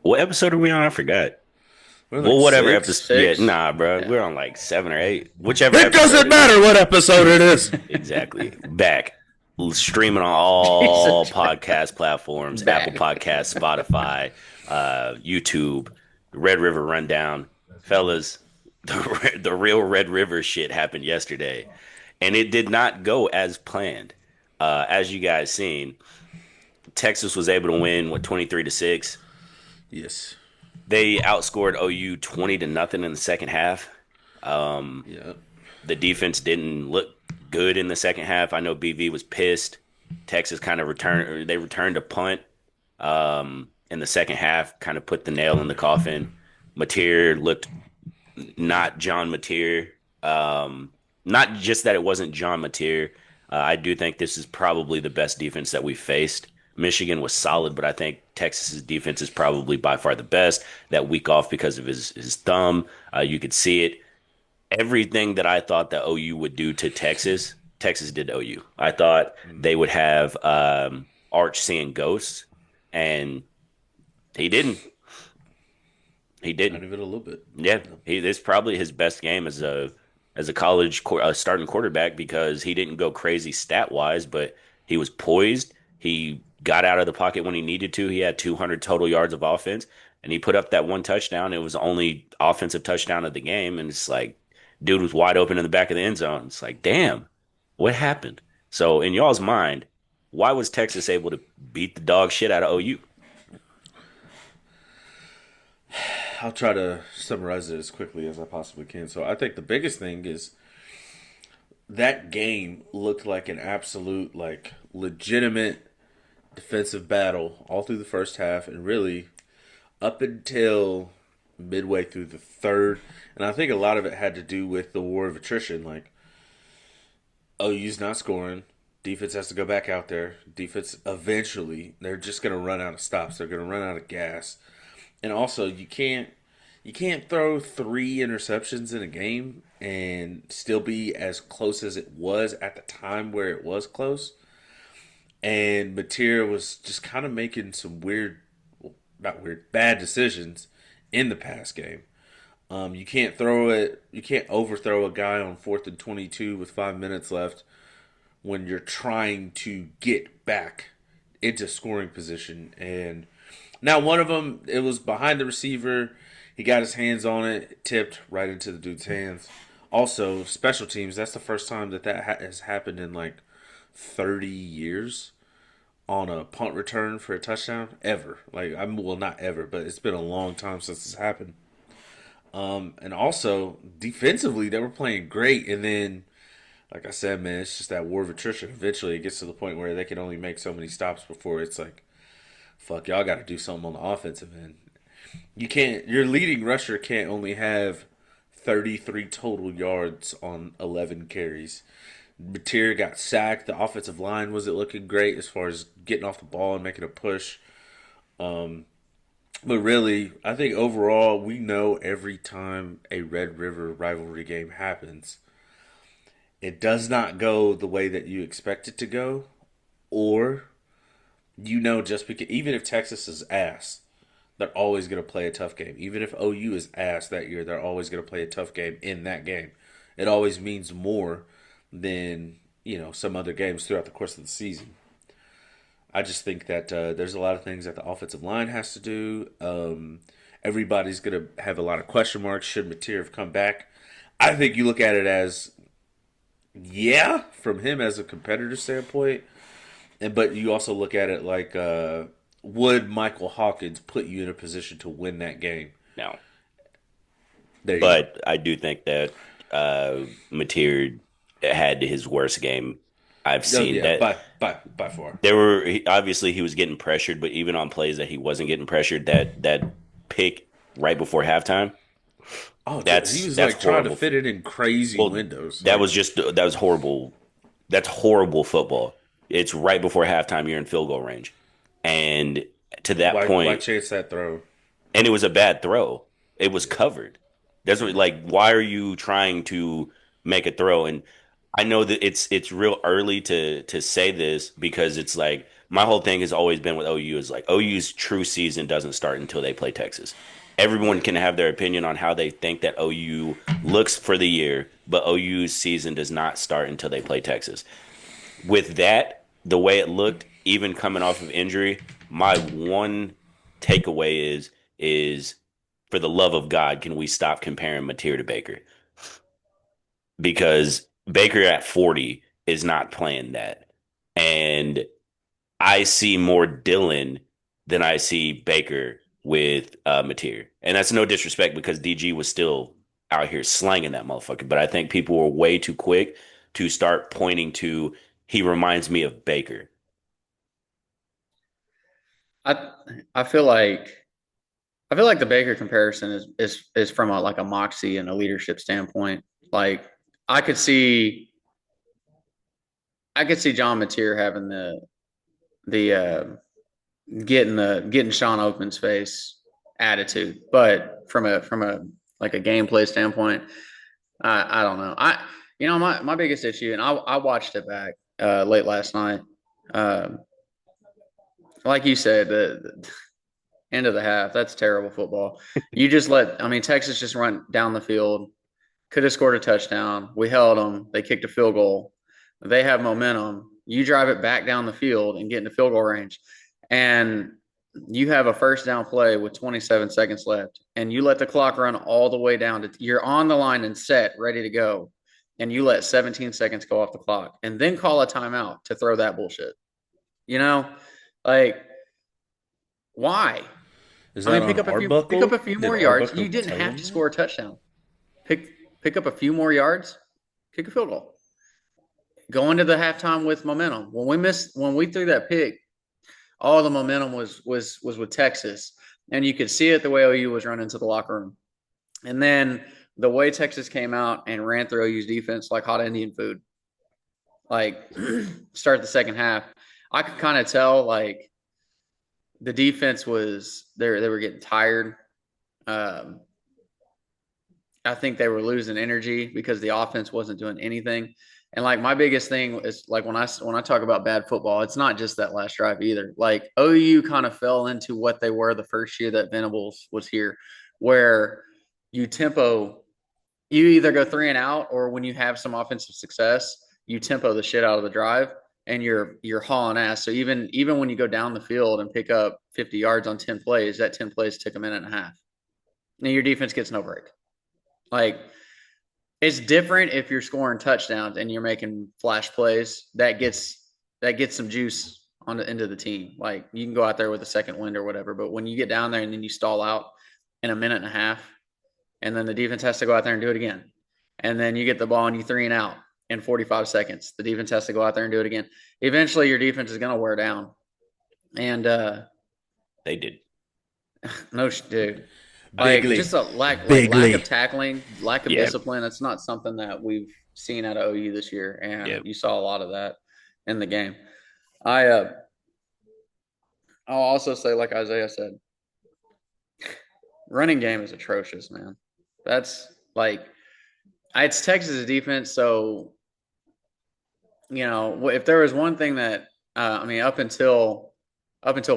What episode are we on? I forgot. We're Well, like whatever six. episode. Yeah, Six. nah, bro. Yeah. We're on like 7 or 8. Whichever It episode doesn't it is. matter what episode it is. Exactly. Back. Streaming on all Jesus. podcast platforms, Apple Back. Podcasts, Spotify, YouTube, Red River Rundown. Fellas, the real Red River shit happened yesterday. And it did not go as planned. As you guys seen, Texas was able to win, what, 23-6. Yes. They outscored OU 20-0 in the second half. Yeah. The defense didn't look good in the second half. I know BV was pissed. Texas kind of returned a punt in the second half, kind of put the nail in the coffin. Mateer looked not John Mateer. Not just that it wasn't John Mateer. I do think this is probably the best defense that we faced. Michigan was solid, but I think Texas's defense is probably by far the best. That week off because of his thumb, you could see it. Everything that I thought that OU would do to Texas, Texas did to OU. I thought they would have Arch seeing ghosts, and he didn't. He Not didn't. even a little bit. Yeah, No. this is probably his best game as a college starting quarterback because he didn't go crazy stat wise, but he was poised. He got out of the pocket when he needed to. He had 200 total yards of offense, and he put up that one touchdown. It was the only offensive touchdown of the game, and it's like, dude was wide open in the back of the end zone. It's like, damn, what happened? So, in y'all's mind, why was Texas able to beat the dog shit out of OU? I'll try to summarize it as quickly as I possibly can. So I think the biggest thing is that game looked like an absolute, like, legitimate defensive battle all through the first half and really up until midway through the third. And I think a lot of it had to do with the war of attrition. Like, OU's not scoring. Defense has to go back out there. Defense eventually they're just gonna run out of stops. They're gonna run out of gas. And also you can't throw three interceptions in a game and still be as close as it was at the time where it was close. And Materia was just kind of making some weird, well, not weird, bad decisions in the pass game. You can't throw it. You can't overthrow a guy on 4th and 22 with 5 minutes left when you're trying to get back into scoring position. And now one of them, it was behind the receiver. He got his hands on it, it tipped right into the dude's hands. Also, special teams. That's the first time that has happened in like 30 years on a punt return for a touchdown ever. Like, I'm, well, not ever, but it's been a long time since this happened. And also defensively, they were playing great, and then, like I said, man, it's just that war of attrition. Eventually, it gets to the point where they can only make so many stops before it's like, fuck, y'all got to do something on the offensive end. You can't. Your leading rusher can't only have 33 total yards on 11 carries. Mateer got sacked. The offensive line wasn't looking great as far as getting off the ball and making a push. But really, I think overall, we know every time a Red River rivalry game happens, it does not go the way that you expect it to go, or just because even if Texas is ass, they're always going to play a tough game. Even if OU is ass that year, they're always going to play a tough game in that game. It always means more than some other games throughout the course of the season. I just think that there's a lot of things that the offensive line has to do. Everybody's going to have a lot of question marks. Should Mateer have come back? I think you look at it as, yeah, from him as a competitor standpoint, but you also look at it like, would Michael Hawkins put you in a position to win that game? No, There you go. but I do think that Mateer had his worst game I've Oh seen. yeah, That by far. obviously he was getting pressured, but even on plays that he wasn't getting pressured, that pick right before halftime, Oh, dude, he was that's like trying to horrible. fit it in crazy Well, windows. that Like, was that was horrible. That's horrible football. It's right before halftime. You're in field goal range, and to that why point, chase that throw? and it was a bad throw. It was covered. That's what, like, why are you trying to make a throw? And I know that it's real early to say this because it's like my whole thing has always been with OU is like OU's true season doesn't start until they play Texas. Everyone can have their opinion on how they think that OU looks for the year, but OU's season does not start until they play Texas. With that, the way it looked, even coming off of injury, my one takeaway is for the love of God, can we stop comparing Mateer to Baker? Because Baker at 40 is not playing that. And I see more Dylan than I see Baker with Mateer. And that's no disrespect because DG was still out here slanging that motherfucker. But I think people were way too quick to start pointing to he reminds me of Baker. I I feel like the Baker comparison is from a like a moxie and a leadership standpoint. Like I could see I could see John Mateer having the getting Sean Oakman's face attitude, but from a like a gameplay standpoint, I don't know. My biggest issue, and I watched it back late last night. Um, like you said, the end of the half, that's terrible football. You just let, I mean, Texas just run down the field, could have scored a touchdown. We held them. They kicked a field goal. They have momentum. You drive it back down the field and get into field goal range. And you have a first down play with 27 seconds left. And you let the clock run all the way down to you're on the line and set, ready to go. And you let 17 seconds go off the clock and then call a timeout to throw that bullshit. You know, like, why? Is I that mean, on pick up Arbuckle? a few Did more yards. Arbuckle You didn't tell have him to that? score a touchdown. Pick pick up a few more yards, kick a field goal. Go into the halftime with momentum. When we threw that pick, all the momentum was with Texas, and you could see it the way OU was running to the locker room, and then the way Texas came out and ran through OU's defense like hot Indian food. Like start the second half, I could kind of tell like the defense was they were getting tired. Um, I think they were losing energy because the offense wasn't doing anything. And like my biggest thing is like when I talk about bad football, it's not just that last drive either. Like OU kind of fell into what they were the first year that Venables was here, where you tempo, you either go three and out, or when you have some offensive success, you tempo the shit out of the drive and you're hauling ass. So even when you go down the field and pick up 50 yards on 10 plays, that 10 plays took a minute and a half. Now your defense gets no break. Like it's different if you're scoring touchdowns and you're making flash plays. That gets some juice on the end of the team. Like you can go out there with a second wind or whatever, but when you get down there and then you stall out in a minute and a half, and then the defense has to go out there and do it again, and then you get the ball and you three and out in 45 seconds. The defense has to go out there and do it again. Eventually, your defense is going to wear down. And They did. no, dude, like Bigly. just a lack of Bigly. tackling, lack of Yeah. discipline. It's not something that we've seen out of OU this year, Yeah. and you saw a lot of that in the game. I'll also say, like Isaiah said, running game is atrocious, man. That's like it's Texas defense, so if there was one thing that I mean, up until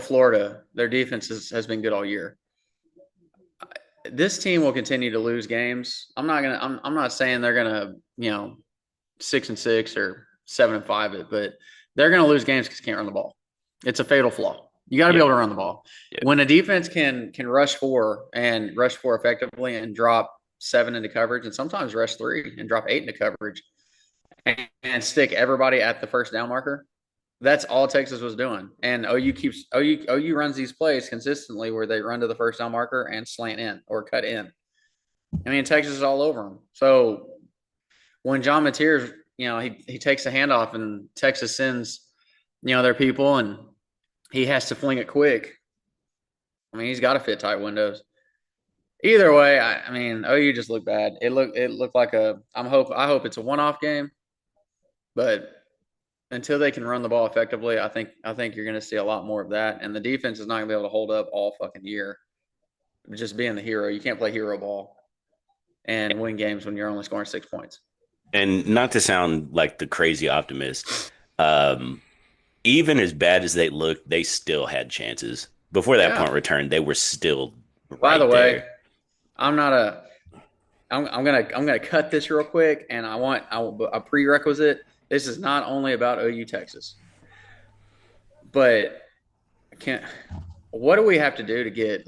Florida, their defense has been good all year. This team will continue to lose games. I'm not saying they're gonna 6-6 or 7-5 it, but they're gonna lose games because they can't run the ball. It's a fatal flaw. You got to be Yeah. able to run the ball. Yeah. When a defense can rush four effectively and drop seven into coverage, and sometimes rush three and drop eight into coverage, and stick everybody at the first down marker, that's all Texas was doing. And OU runs these plays consistently where they run to the first down marker and slant in or cut in. I mean, Texas is all over them. So when John Mateer, he takes the handoff and Texas sends, their people, and he has to fling it quick. I mean, he's got to fit tight windows. Either way, I mean, OU just looked bad. It looked like I hope it's a one-off game, but until they can run the ball effectively, I think you're going to see a lot more of that. And the defense is not going to be able to hold up all fucking year. Just being the hero, you can't play hero ball and win games when you're only scoring 6 points. And not to sound like the crazy optimist, um, even as bad as they looked, they still had chances. Before that Yeah. punt return, they were still By the right way, there. I'm not a. I'm gonna cut this real quick, and a prerequisite. This is not only about OU Texas, but I can't. What do we have to do to get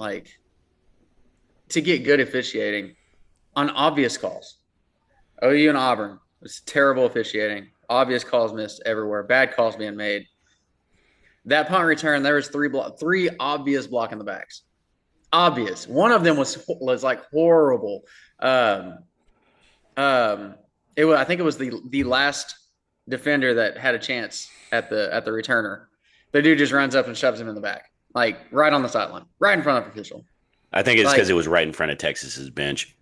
good officiating on obvious calls? OU and Auburn was terrible officiating. Obvious calls missed everywhere. Bad calls being made. That punt return, there was three obvious block in the backs. Obvious. One of them was like horrible. Um, I think it was the last defender that had a chance at the returner. The dude just runs up and shoves him in the back, like right on the sideline, right in front of the official. I think it's because Like it was right in front of Texas's bench.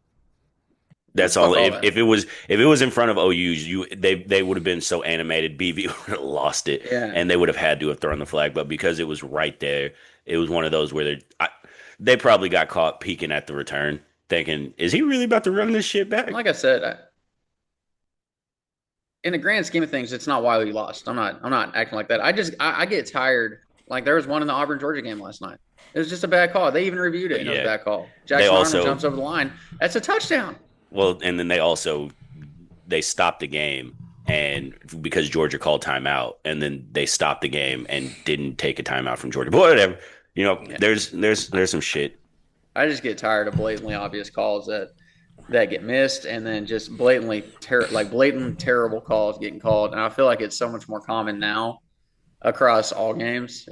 That's all. fuck all If that. it was in front of OU's, they would have been so animated. BV would have lost it, Yeah, and they would have had to have thrown the flag. But because it was right there, it was one of those where they probably got caught peeking at the return, thinking, "Is he really about to run this shit back?" like I said, in the grand scheme of things, it's not why we lost. I'm not acting like that. I get tired. Like there was one in the Auburn Georgia game last night. It was just a bad call. They even reviewed it, and it was a Yeah, bad call. they Jackson Arnold also jumps over the line. That's a touchdown. well, and then they stopped the game and because Georgia called timeout, and then they stopped the game and didn't take a timeout from Georgia. But whatever, Yeah. there's some shit. I just get tired of blatantly obvious calls that get missed, and then just blatant terrible calls getting called. And I feel like it's so much more common now across all games.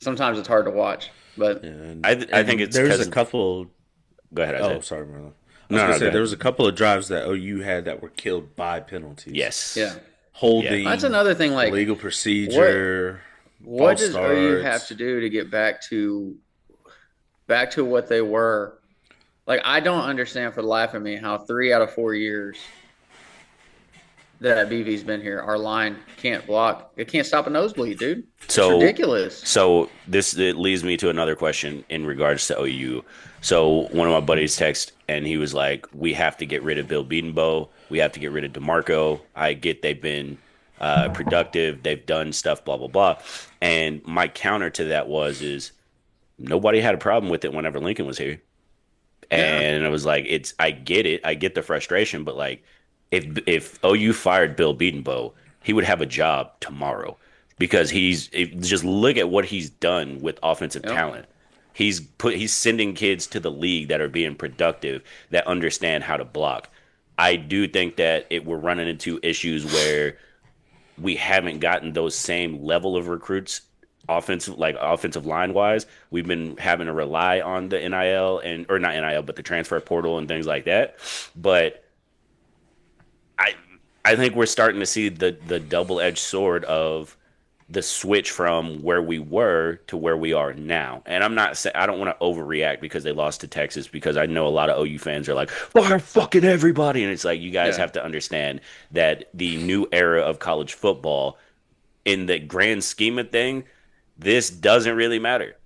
Sometimes it's hard to watch, but And, I think it's there's because a couple. go ahead, Oh, Isaiah. sorry, Marlon. I was No, gonna no, say go there ahead. was a couple of drives that OU had that were killed by penalties. Yes, yeah, Holding, that's another thing. Like, illegal procedure, what false does OU have starts. to do to get back to what they were? Like, I don't understand for the life of me how 3 out of 4 years that BV's been here, our line can't block. It can't stop a nosebleed, dude. It's So ridiculous. so this it leads me to another question in regards to OU. So one of my buddies texted and he was like, "We have to get rid of Bill Beatonbow. We have to get rid of DeMarco. I get they've been productive. They've done stuff. Blah blah blah." And my counter to that is nobody had a problem with it whenever Lincoln was here. Yeah. And I was like, it's I get it. I get the frustration, but like if OU fired Bill Beatonbow, he would have a job tomorrow because just look at what he's done with offensive Yep. talent. He's sending kids to the league that are being productive, that understand how to block. I do think that we're running into issues where we haven't gotten those same level of recruits offensive line wise. We've been having to rely on the NIL and or not NIL, but the transfer portal and things like that. But I I think we're starting to see the double edged sword of the switch from where we were to where we are now. And I'm not saying I don't want to overreact because they lost to Texas because I know a lot of OU fans are like, fire fucking everybody. And it's like you guys Yeah. have to understand that the new era of college football, in the grand scheme of thing, this doesn't really matter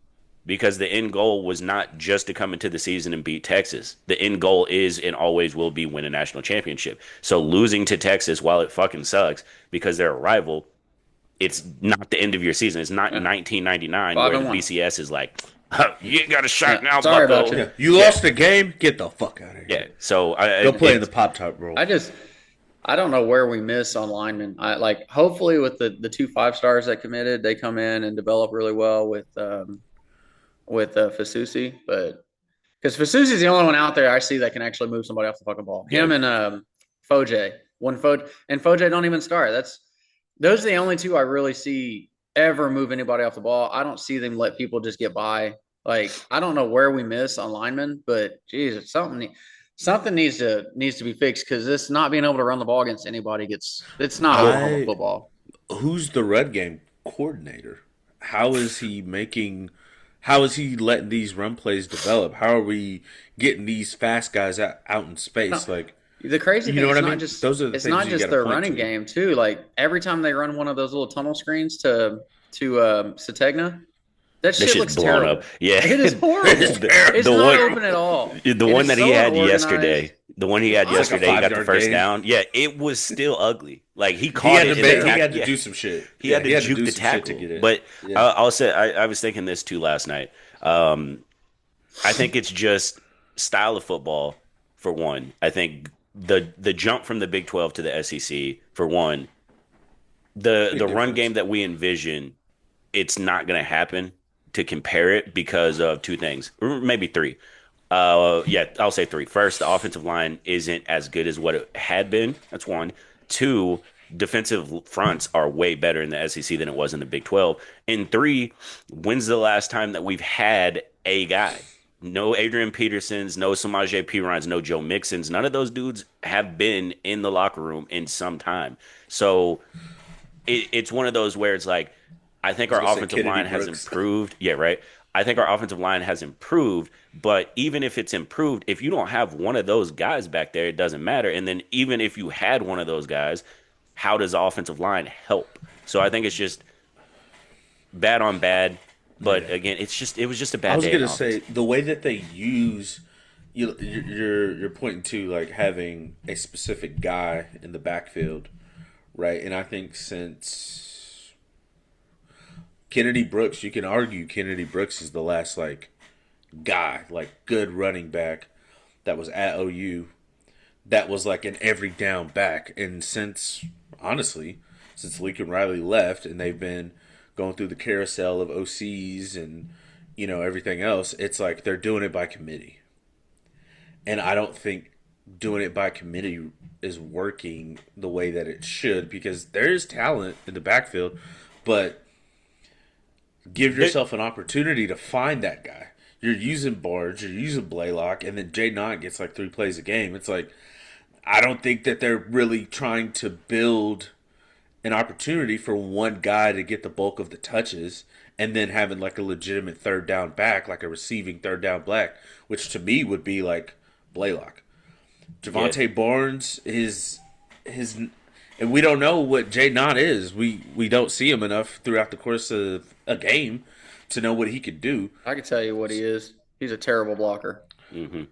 because the end goal was not just to come into the season and beat Texas. The end goal is and always will be win a national championship. So losing to Texas, while it fucking sucks because they're a rival, it's not the end of your season. It's not Yeah. 1999 Five where the and one. BCS is like, huh, you ain't got a shot Yeah. now, Sorry bucko. about you. Yeah, you lost the game. Get the fuck out of here. Yeah. So Go play in the pop top role. I don't know where we miss on linemen. I like hopefully with the two 5 stars that committed, they come in and develop really well with Fasusi, but because Fasusi's the only one out there I see that can actually move somebody off the fucking ball. Him Yeah. and Foje. Foje don't even start. Those are the only two I really see ever move anybody off the ball. I don't see them let people just get by. Like I don't know where we miss on linemen, but geez, something needs to be fixed because this not being able to run the ball against anybody it's not Oklahoma football. Who's the Red Game coordinator? How is he making? How is he letting these run plays develop? How are we getting these fast guys out in space? No. Like The crazy You thing know is what I not mean? just Those are the it's things not you just gotta their point running to. game too. Like every time they run one of those little tunnel screens to Sategna, That This shit shit's looks blown up. terrible. Yeah. It is horrible. It's The not one open at all. the And one it's that he so had unorganized. yesterday, the one he It's had It's like a yesterday, he awful. got the 5 yard first gain. down. Yeah, it was still ugly. Like he He caught had to it and the make. He tackle. had to Yeah, do some shit. he Yeah, had to he had to juke do the some shit to tackle. get it. But Yeah. I'll say I was thinking this too last night. Um, I think it's just style of football for one. I think the jump from the Big 12 to the SEC for one, the Big run difference. game that we envision, it's not going to happen to compare it because of two things, or maybe three. Yeah, I'll say three. First, the offensive line isn't as good as what it had been. That's one. Two, defensive fronts are way better in the SEC than it was in the Big 12. And three, when's the last time that we've had a guy? No Adrian Petersons, no Samaje Perines, no Joe Mixons. None of those dudes have been in the locker room in some time. So it's one of those where it's like, I I think was our gonna say offensive Kennedy line has Brooks. improved. Yeah, right. I think our offensive line has improved, but even if it's improved, if you don't have one of those guys back there, it doesn't matter. And then even if you had one of those guys, how does the offensive line help? So I think it's just bad on bad. Yeah. But again, it was just a I bad was day in gonna offense. say the way that they use you're pointing to like having a specific guy in the backfield, right? And I think since Kennedy Brooks, you can argue Kennedy Brooks is the last like guy, like good running back that was at OU that was like an every down back. And since honestly, since Lincoln Riley left and they've been going through the carousel of OCs and everything else, it's like they're doing it by committee. And I don't think doing it by committee is working the way that it should because there is talent in the backfield, but give There- yourself an opportunity to find that guy. You're using Barge, you're using Blaylock, and then Jay Knott gets like 3 plays a game. It's like I don't think that they're really trying to build an opportunity for one guy to get the bulk of the touches and then having like a legitimate third down back, like a receiving third down back, which to me would be like Blaylock. yeah, Javante Barnes is his, and we don't know what Jay Knott is. We don't see him enough throughout the course of a game to know what he could do. I can tell you what he is. He's a terrible blocker. hmm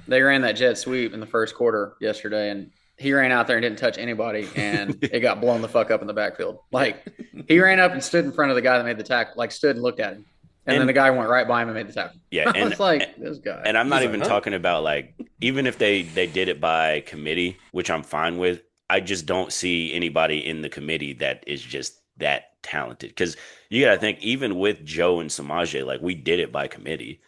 They ran that jet sweep in the first quarter yesterday, and he ran out there and didn't touch anybody, and it got blown the fuck up in the backfield. Like he ran up and stood in front of the guy that made the tackle, like stood and looked at him, and then and the guy went right by him and made the tackle. yeah, I was like, this guy. and I'm not He's like, even huh? talking about like even if they did it by committee, which I'm fine with. I just don't see anybody in the committee that is just that talented. Because you got to think, even with Joe and Samaje, like we did it by committee,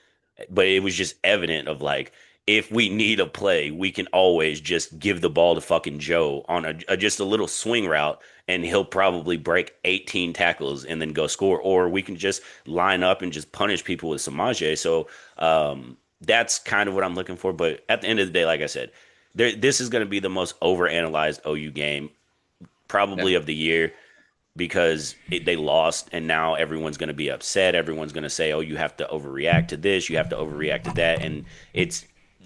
but it was just evident of like if we need a play, we can always just give the ball to fucking Joe on just a little swing route, and he'll probably break 18 tackles and then go score. Or we can just line up and just punish people with Samaje. So that's kind of what I'm looking for. But at the end of the day, like I said, this is going to be the most overanalyzed OU game Yeah. probably of the year because they lost and now everyone's going to be upset. Everyone's going to say, "Oh, you have to overreact to this, you have to overreact to that." And it's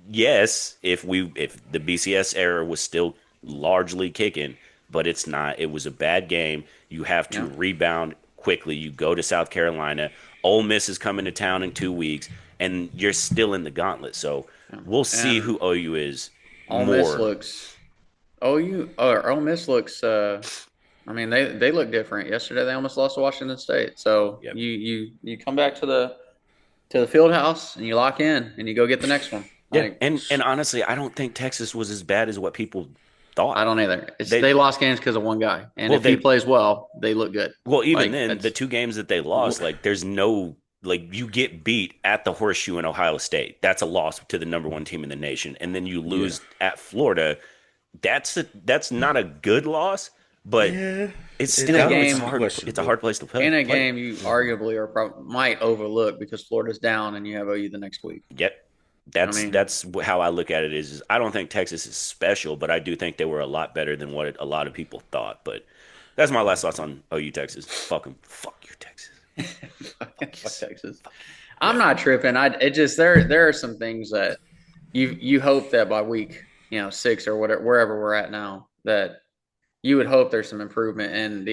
yes, if the BCS era was still largely kicking, but it's not. It was a bad game. You have to Yeah. rebound quickly. You go to South Carolina. Ole Miss is coming to town in 2 weeks, and you're still in the gauntlet. So Yeah. we'll see And who OU is Ole Miss more. looks. Ole Miss looks. I mean, they look different. Yesterday, they almost lost to Washington State. So Yep. you come back to the field house and you lock in and you go get the next one. Yeah, Like and honestly, I don't think Texas was as bad as what people I thought. don't either. They They lost games because of one guy, and well if he they plays well, they look good. well even Like then the that's two games that they lost, like there's no like you get beat at the Horseshoe in Ohio State. That's a loss to the number one team in the nation, and then you Yeah. lose at Florida. That's not a good loss, but Yeah. it's It, in a still that it's game. was hard. It's a questionable. hard place to play. In a game you arguably or might overlook because Florida's down and you have OU the next week. Yep. I mean, That's how I look at it is I don't think Texas is special, but I do think they were a lot better than what a lot of people thought. But that's my last thoughts on OU Texas. Fuck you, Texas. fuck Texas. I'm Yeah. not tripping. It just there are some things that you hope that by week 6 or whatever wherever we're at now that you would hope there's some improvement. And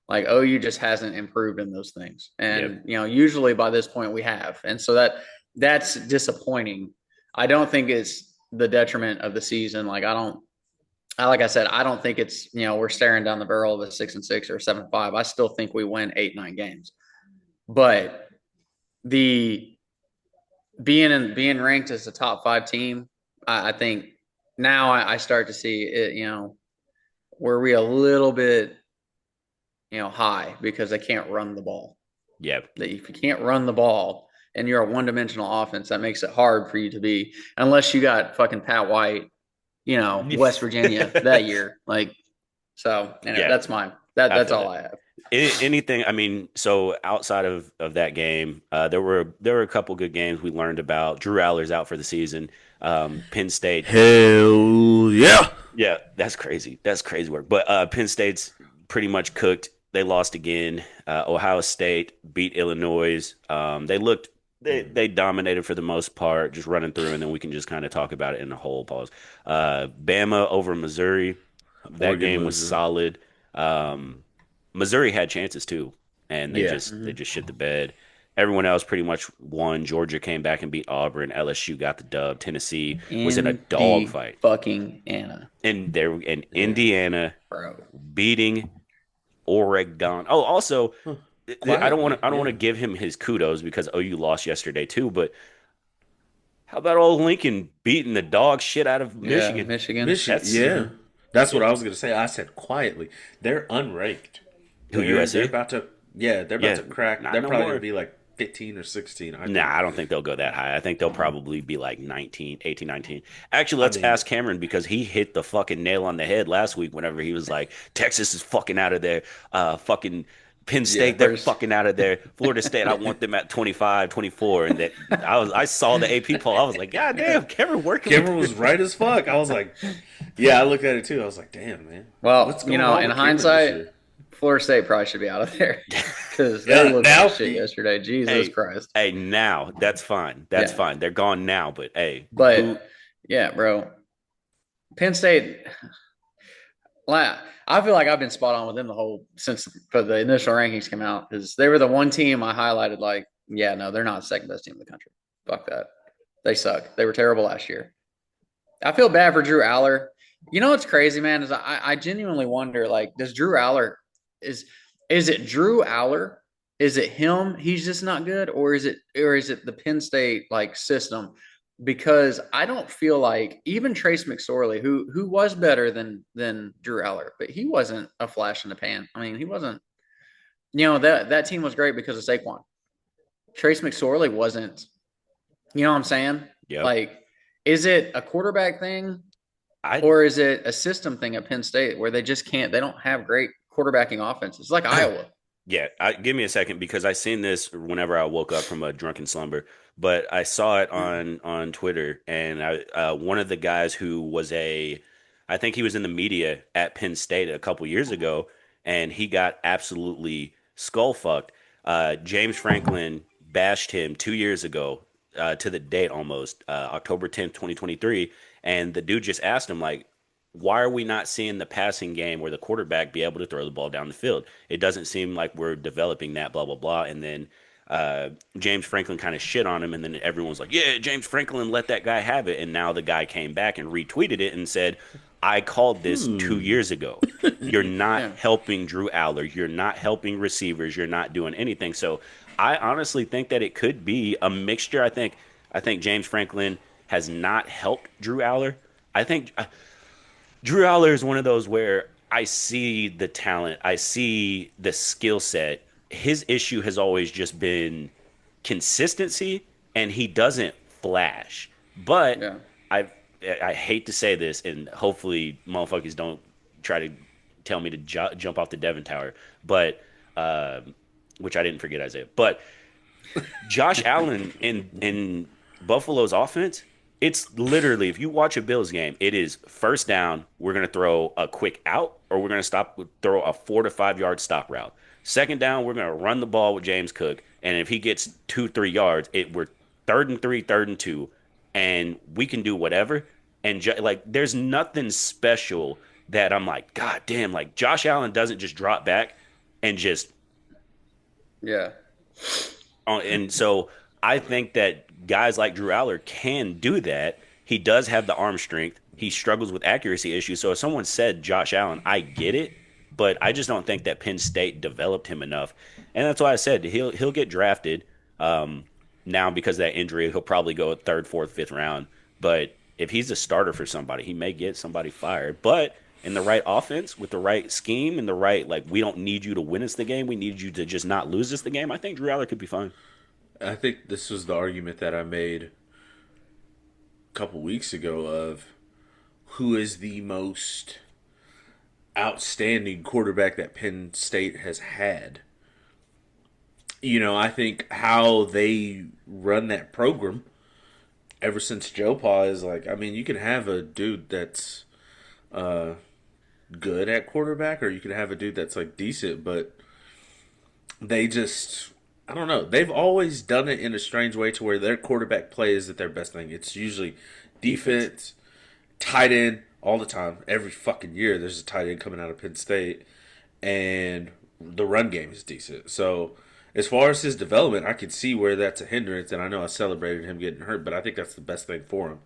Like OU just hasn't improved in those things. Yep. And usually by this point we have. And so that's disappointing. I don't think it's the detriment of the season. Like I said, I don't think it's we're staring down the barrel of a 6-6 or 7-5. I still think we win 8-9 games. But the being ranked as a top 5 team, I think now I start to see it. Were we a little bit high because they can't run the ball. Yep. If you can't run the ball and you're a one-dimensional offense, that makes it hard for you to be, unless you got fucking Pat White, West Virginia that year. So anyway, Yeah. that's all I have. Anything? I mean, so outside of that game, there were a couple good games we learned about. Drew Aller's out for the season. Penn State. Hell yeah. Yeah, that's crazy. That's crazy work. But Penn State's pretty much cooked. They lost again. Ohio State beat Illinois. They dominated for the most part, just running through, and then we can just kind of talk about it in a whole pause. Bama over Missouri. That Oregon game was was solid. Missouri had chances too, and they yeah. just shit the bed. Everyone else pretty much won. Georgia came back and beat Auburn. LSU got the dub. Tennessee was in a dogfight. Fucking Anna. And Indiana Bro. beating Oregon. Oh, also, I don't want Quietly, to give him his kudos because OU lost yesterday too. But how about old Lincoln beating the dog shit out of Michigan? Yeah, Michigan. Yeah. That's what I was gonna say. I said quietly. They're unranked. Who, They're USC? about to crack. Not They're no probably more. gonna be like 15 or 16. I don't think they'll go that high. I think they'll probably be like 19, 18, 19. Actually, I let's mean, ask Cameron because he hit the fucking nail on the head last week whenever he was like, Texas is fucking out of there. Fucking Penn State, they're First. fucking out of there. Florida State, I want them at 25, 24. And that I saw the AP poll. I was like, God damn, Cameron working. Cameron was right as fuck. I was like, yeah, I looked at it too. I was like, damn, man. Well, What's going on in with Cameron this hindsight, year? Florida State probably should be out of there because Yeah, they looked now- like shit yesterday. Jesus Hey, Christ. Hey, now that's fine. That's Yeah. fine. They're gone now, but hey, But yeah, bro, Penn State. I feel like I've been spot on with them the whole since the initial rankings came out because they were the one team I highlighted. Like, yeah, no, they're not the second best team in the country. Fuck that. They suck. They were terrible last year. I feel bad for Drew Aller. You know what's crazy, man, is I genuinely wonder, like, does Drew Aller is it Drew Aller? Is it him? He's just not good, or is it the Penn State like system? Because I don't feel like even Trace McSorley, who was better than Drew Aller, but he wasn't a flash in the pan. I mean, he wasn't. That team was great because of Saquon. Trace McSorley wasn't. You know what I'm saying? yeah. Like, is it a quarterback thing? I Or is it a system thing at Penn State where they just can't, they don't have great quarterbacking offenses like Iowa? Yeah, give me a second because I seen this whenever I woke up from a drunken slumber, but I saw it on Twitter, and one of the guys who was I think he was in the media at Penn State a couple years ago, and he got absolutely skull fucked. James Franklin bashed him 2 years ago, to the date almost, October 10th, 2023, and the dude just asked him like, why are we not seeing the passing game where the quarterback be able to throw the ball down the field? It doesn't seem like we're developing that, blah, blah, blah. And then James Franklin kind of shit on him. And then everyone's like, yeah, James Franklin let that guy have it. And now the guy came back and retweeted it and said, I called this 2 years ago. You're not Yeah. helping Drew Aller. You're not helping receivers. You're not doing anything. So I honestly think that it could be a mixture. I think James Franklin has not helped Drew Aller. I think Drew Aller is one of those where I see the talent, I see the skill set. His issue has always just been consistency, and he doesn't flash. But Yeah. I hate to say this, and hopefully motherfuckers don't try to tell me to jump off the Devon Tower, but which I didn't forget Isaiah. But Josh Allen in Buffalo's offense, it's literally, if you watch a Bills game, it is first down, we're going to throw a quick out, or we're going to throw a 4 to 5 yard stop route. Second down, we're going to run the ball with James Cook, and if he gets 2-3 yards, we're 3rd and 3, 3rd and 2, and we can do whatever. And like, there's nothing special that I'm like, God damn, like Josh Allen doesn't just drop back. and just Yeah. and so I think that guys like Drew Aller can do that. He does have the arm strength. He struggles with accuracy issues. So if someone said Josh Allen, I get it, but I just don't think that Penn State developed him enough. And that's why I said he'll get drafted. Um, Now because of that injury, he'll probably go third, fourth, fifth round. But if he's a starter for somebody, he may get somebody fired. But in the right offense, with the right scheme and the right, like, we don't need you to win us the game. We need you to just not lose us the game. I think Drew Aller could be fine. I think this was the argument that I made a couple weeks ago of who is the most outstanding quarterback that Penn State has had. I think how they run that program ever since Joe Pa is like, I mean, you can have a dude that's good at quarterback, or you can have a dude that's like decent, but they just, I don't know. They've always done it in a strange way to where their quarterback play isn't their best thing. It's usually Defense. defense, tight end all the time. Every fucking year, there's a tight end coming out of Penn State, and the run game is decent. So, as far as his development, I can see where that's a hindrance, and I know I celebrated him getting hurt, but I think that's the best thing for him.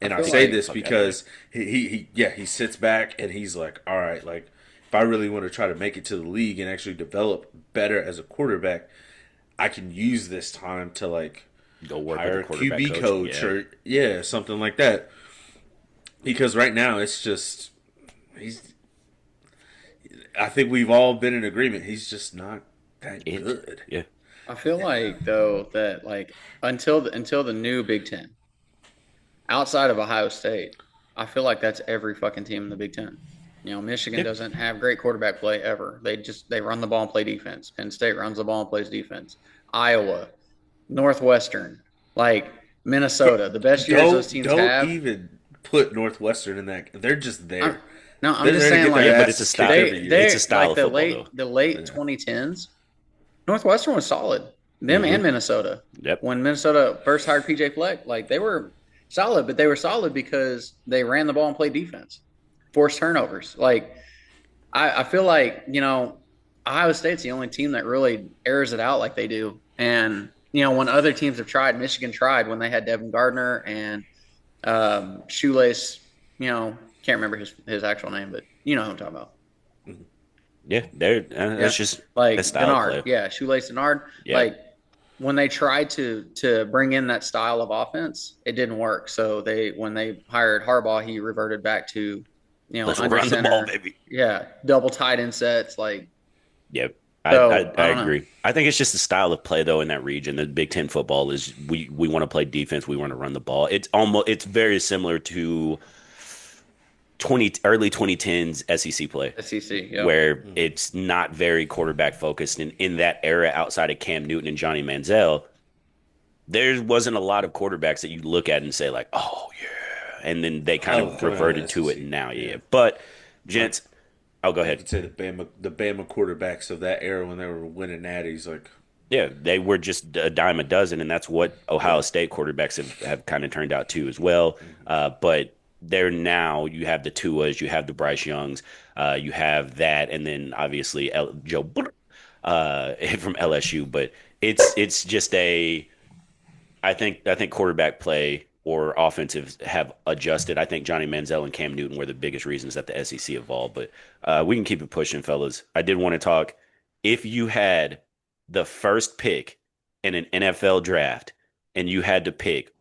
I And I feel say like this because he sits back and he's like, all right, like if I really want to try to make it to the league and actually develop better as a quarterback, I can use this time to like Go work with hire a a quarterback QB coach Yeah. or something like that. Because right now it's just he's. I think we've all been in agreement. He's just not that good. Yeah. I feel like though that like until the new Big Ten, outside of Ohio State, I feel like that's every fucking team in the Big Ten. Michigan Yeah. doesn't have great quarterback play ever. They run the ball and play defense. Penn State runs the ball and plays defense. Iowa, Northwestern, like Minnesota, the best years those teams Don't have. even put Northwestern in that. They're just I'm, there. no, I'm They're just there to saying get like their Yeah, but it's a asses style. kicked every year. It's they a style like of football, though. the late Yeah. 2010s. Northwestern was solid. Them Hmm. and Minnesota. Yep. When Minnesota first hired PJ Fleck, like they were solid, but they were solid because they ran the ball and played defense, forced turnovers. Like I feel like Ohio State's the only team that really airs it out like they do. And when other teams have tried, Michigan tried when they had Devin Gardner and Shoelace. Can't remember his actual name, but you know who I'm talking about. Yeah. Yeah, That's just like that style of Denard. play. Yeah, Shoelace Denard. Yeah. Like when they tried to bring in that style of offense, it didn't work. So when they hired Harbaugh, he reverted back to Let's under run the ball, center. baby. Yeah, double tight end sets. Like Yep. I, so, I I I don't know. agree. I think it's just the style of play though in that region. The Big Ten football is we want to play defense. We want to run the ball. It's very similar to early 2010s SEC play, SEC. Yep. where it's not very quarterback focused. And in that era, outside of Cam Newton and Johnny Manziel, there wasn't a lot of quarterbacks that you look at and say like, oh yeah, and then they kind Oh, of coming out of reverted the to it SEC. now. Yeah. Yeah, but Like gents, oh, go you ahead. could say the Bama quarterbacks of that era when they were winning natties, like Yeah, they were just a dime a dozen, and that's what Ohio State quarterbacks have kind of turned out to as well. But they're now you have the Tuas, you have the Bryce Youngs, you have that, and then obviously Joe from LSU. But it's just I think quarterback play or offensive have adjusted. I think Johnny Manziel and Cam Newton were the biggest reasons that the SEC evolved. But we can keep it pushing, fellas. I did want to talk. If you had the first pick in an NFL draft and you had to pick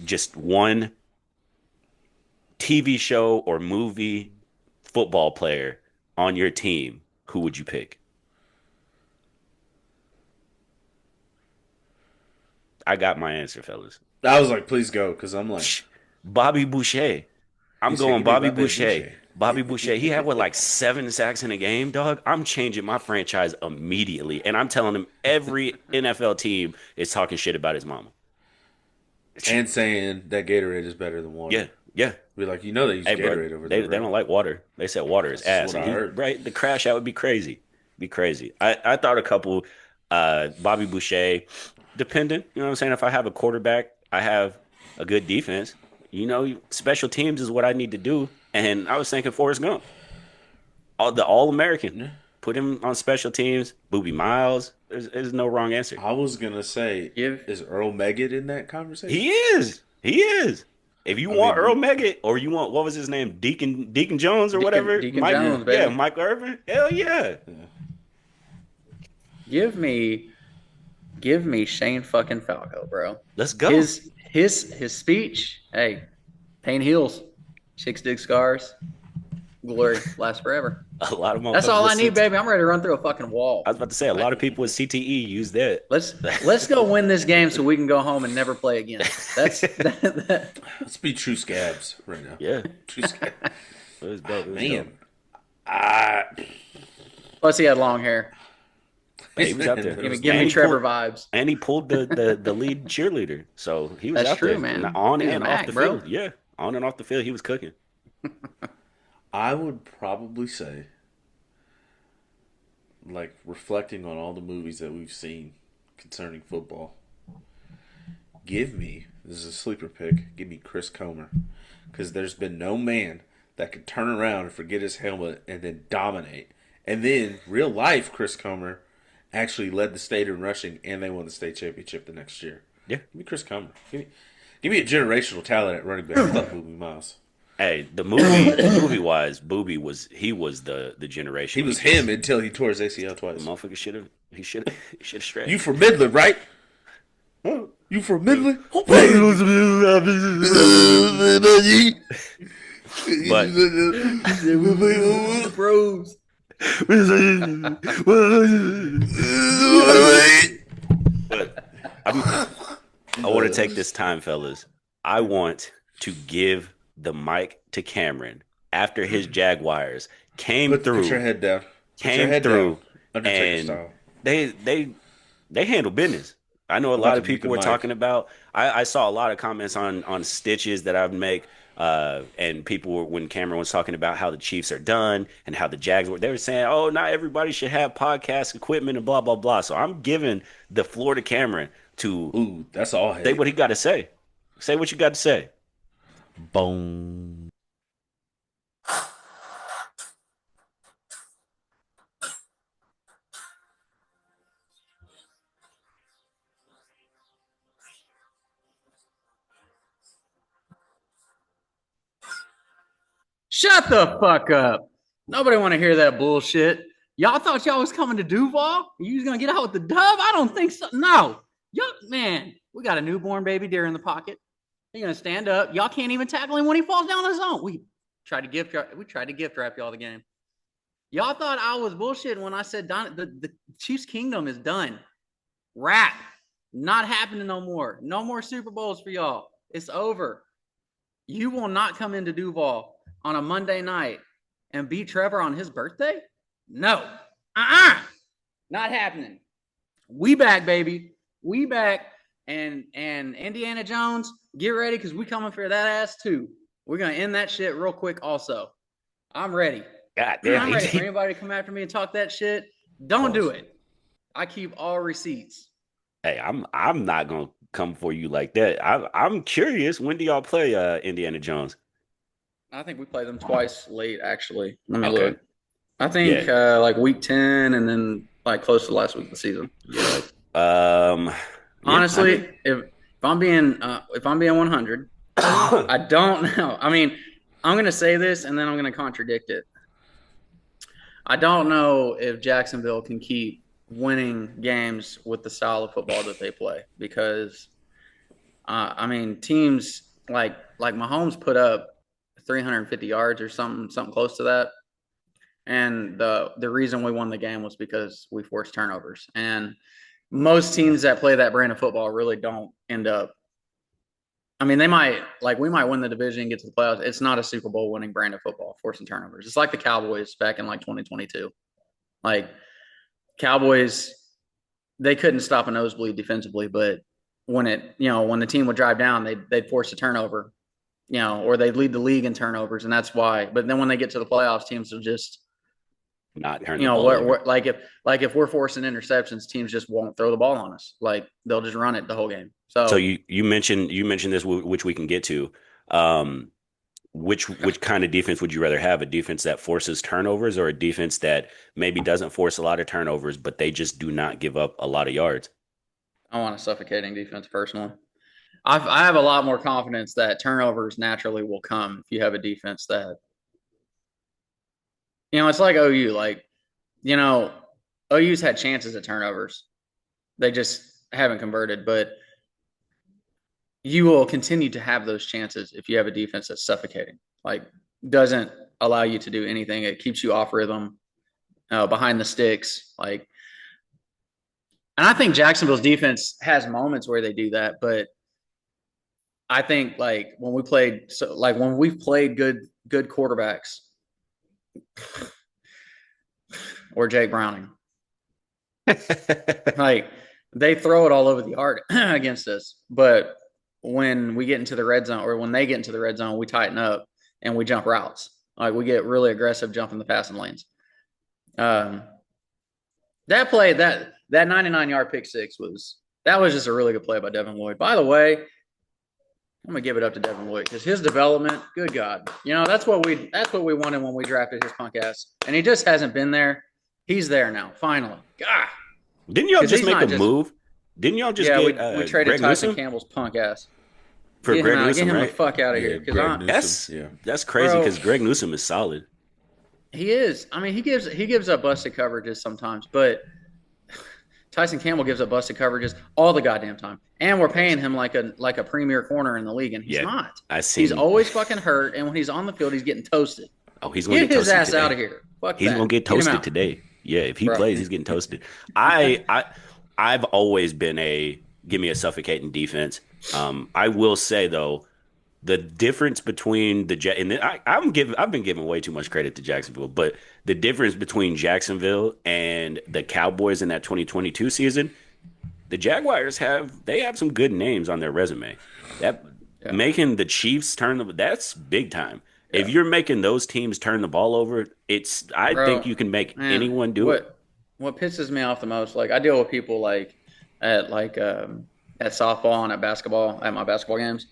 just one TV show or movie football player on your team, who would you pick? I got my answer, fellas. I was like, please go, because I'm like, Bobby Boucher. I'm he said, going "Give me Bobby Bobby Boucher. Boucher." Bobby Boucher. He had what, like 7 sacks in a game, dog? I'm changing my franchise immediately. And I'm telling him every NFL team is talking shit about his mama. And saying that Gatorade is better than water. Yeah, yeah. Be like, they use Hey, bro, Gatorade over they there. don't like water. They said water is That's ass. what And I heard. right, the crash out would be crazy. Be crazy. I thought a couple Bobby Boucher dependent. You know what I'm saying? If I have a quarterback, I have a good defense. Special teams is what I need to do. And I was thinking Forrest Gump. The All American. Yeah. Put him on special teams. Booby Miles. There's no wrong answer. I was gonna say, Give is Earl Meggett in that conversation? He is. He is. If you I want Earl mean, Meggett or you want what was his name, Deacon Jones or Deacon whatever, Deacon Mike, yeah, Jones, yeah, baby. Michael Irvin, hell yeah. yeah. Give me Shane fucking Falco, bro. Let's go. His speech. Hey, pain heals. Chicks dig scars. Glory lasts forever. A lot of That's motherfuckers all I with need, CT. baby. I'm ready to run through a fucking I wall. was about to say a lot of people with CTE use that. Let's go win this game so we can go home and never play again. That. Let's be true scabs right now. Yeah, True scabs. it was dope. It was dope. Man, I Plus, he had long hair. Yeah, he was out there. Give And me he Trevor pulled- vibes. And he pulled the lead cheerleader, so he was That's out true, there man. on He's and an off act, the bro. field. Yeah, on and off the field, he was cooking. I would probably say, like reflecting on all the movies that we've seen concerning football. This is a sleeper pick. Give me Chris Comer, because there's been no man that could turn around and forget his helmet and then dominate. And then real life, Chris Comer actually led the state in rushing, and they won the state championship the next year. Yeah. Give me Chris Comer. Give me a generational talent at running back. Fuck Booby Miles. Hey, the movie wise, Booby was the generation. He was him until he tore his ACL The twice. motherfucker should have strayed. You from Midland, right? You from Midland? But Bros. But I want to take this time, fellas. I want to give the mic to Cameron after his Jaguars came Put your through, head down. Put your came head through, down. Undertaker and style. they handle business. I know a I'm lot about of to mute people the were mic. talking about. I saw a lot of comments on stitches that I would make, and people were, when Cameron was talking about how the Chiefs are done and how the Jags were. They were saying, "Oh, not everybody should have podcast equipment and blah blah blah." So I'm giving the floor to Cameron to Ooh, that's all say hate. what he got to say. Say what you got to say. Boom. Shut the fuck up. Nobody want to hear that bullshit. Y'all thought y'all was coming to Duval? You was gonna get out with the dub? I don't think so. No. Y'all, man, we got a newborn baby deer in the pocket. He's gonna stand up. Y'all can't even tackle him when he falls down his own. We tried to gift wrap y'all the game. Y'all thought I was bullshitting when I said the Chiefs Kingdom is done. Wrap. Not happening no more. No more Super Bowls for y'all. It's over. You will not come into Duval on a Monday night and beat Trevor on his birthday? No. Not happening. We back, baby. We back. And Indiana Jones, get ready because we coming for that ass too. We're gonna end that shit real quick also. I'm ready. God I'm damn, ready for anybody to come after me and talk that shit. Don't do it. I keep all receipts. Hey, I'm not gonna come for you like that. I'm curious. When do y'all play Indiana Jones? I think we play them twice late, actually. Let me Okay. look. I think like week 10 and then like close to the last week of the season. Yeah. Honestly, if I'm being 100, I don't know. I mean, I'm gonna say this and then I'm gonna contradict it. I don't know if Jacksonville can keep winning games with the style of football that they play because, I mean, teams like Mahomes put up 350 yards or something close to that, and the reason we won the game was because we forced turnovers. And most teams that play that brand of football really don't end up. I mean, we might win the division and get to the playoffs. It's not a Super Bowl winning brand of football, forcing turnovers. It's like the Cowboys back in like 2022. Like Cowboys, they couldn't stop a nosebleed defensively, but when the team would drive down, they'd force a turnover, or they'd lead the league in turnovers, and that's why. But then when they get to the playoffs, teams will just not turn the ball over. like if we're forcing interceptions, teams just won't throw the ball on us. Like they'll just run it the whole game. So you mentioned this, which we can get to. which kind of defense would you rather have? A defense that forces turnovers or a defense that maybe doesn't force a lot of turnovers, but they just do not give up a lot of yards? I want a suffocating defense personally. I have a lot more confidence that turnovers naturally will come if you have a defense that, it's like OU. Like, you know, OU's had chances at turnovers. They just haven't converted, but you will continue to have those chances if you have a defense that's suffocating. Like, doesn't allow you to do anything. It keeps you off rhythm, behind the sticks. Like, and I think Jacksonville's defense has moments where they do that, but I think like when we've played good quarterbacks or Jake Browning, like they throw it all over the yard against us. But when we get into the red zone or when they get into the red zone, we tighten up and we jump routes. Like we get really aggressive jumping the passing lanes. Um, that play, that 99-yard pick six was just a really good play by Devin Lloyd. By the way, I'm gonna give it up to Devin Lloyd because his development, good God, that's what we wanted when we drafted his punk ass, and he just hasn't been there. He's there now, finally. God, Didn't y'all just make a just, move? Didn't y'all just yeah, get we traded Greg Tyson Newsome Campbell's punk ass. for Greg Get Newsome, him the right? fuck out of Yeah, here because Greg Newsome. That's crazy because Greg Newsome is solid. he is. I mean, he gives up busted coverages sometimes, but Tyson Campbell gives up busted coverages all the goddamn time, and we're paying him like a premier corner in the league, and he's not. He's always fucking hurt, and when he's on the field, he's getting toasted. Oh, he's gonna Get get his toasted ass today. out of here. Fuck He's that. gonna get Get him toasted out. today. Yeah, if he Bro. plays, he's getting toasted. I've always been a give me a suffocating defense. I will say though, the difference between the Jet and I've been giving way too much credit to Jacksonville, but the difference between Jacksonville and the Cowboys in that 2022 season, the Jaguars have some good names on their resume. That Yeah. Making the Chiefs that's big time. Yeah. If you're making those teams turn the ball over, I think Bro, you can make man, anyone do it. what pisses me off the most, like I deal with people at at softball and at basketball at my basketball games.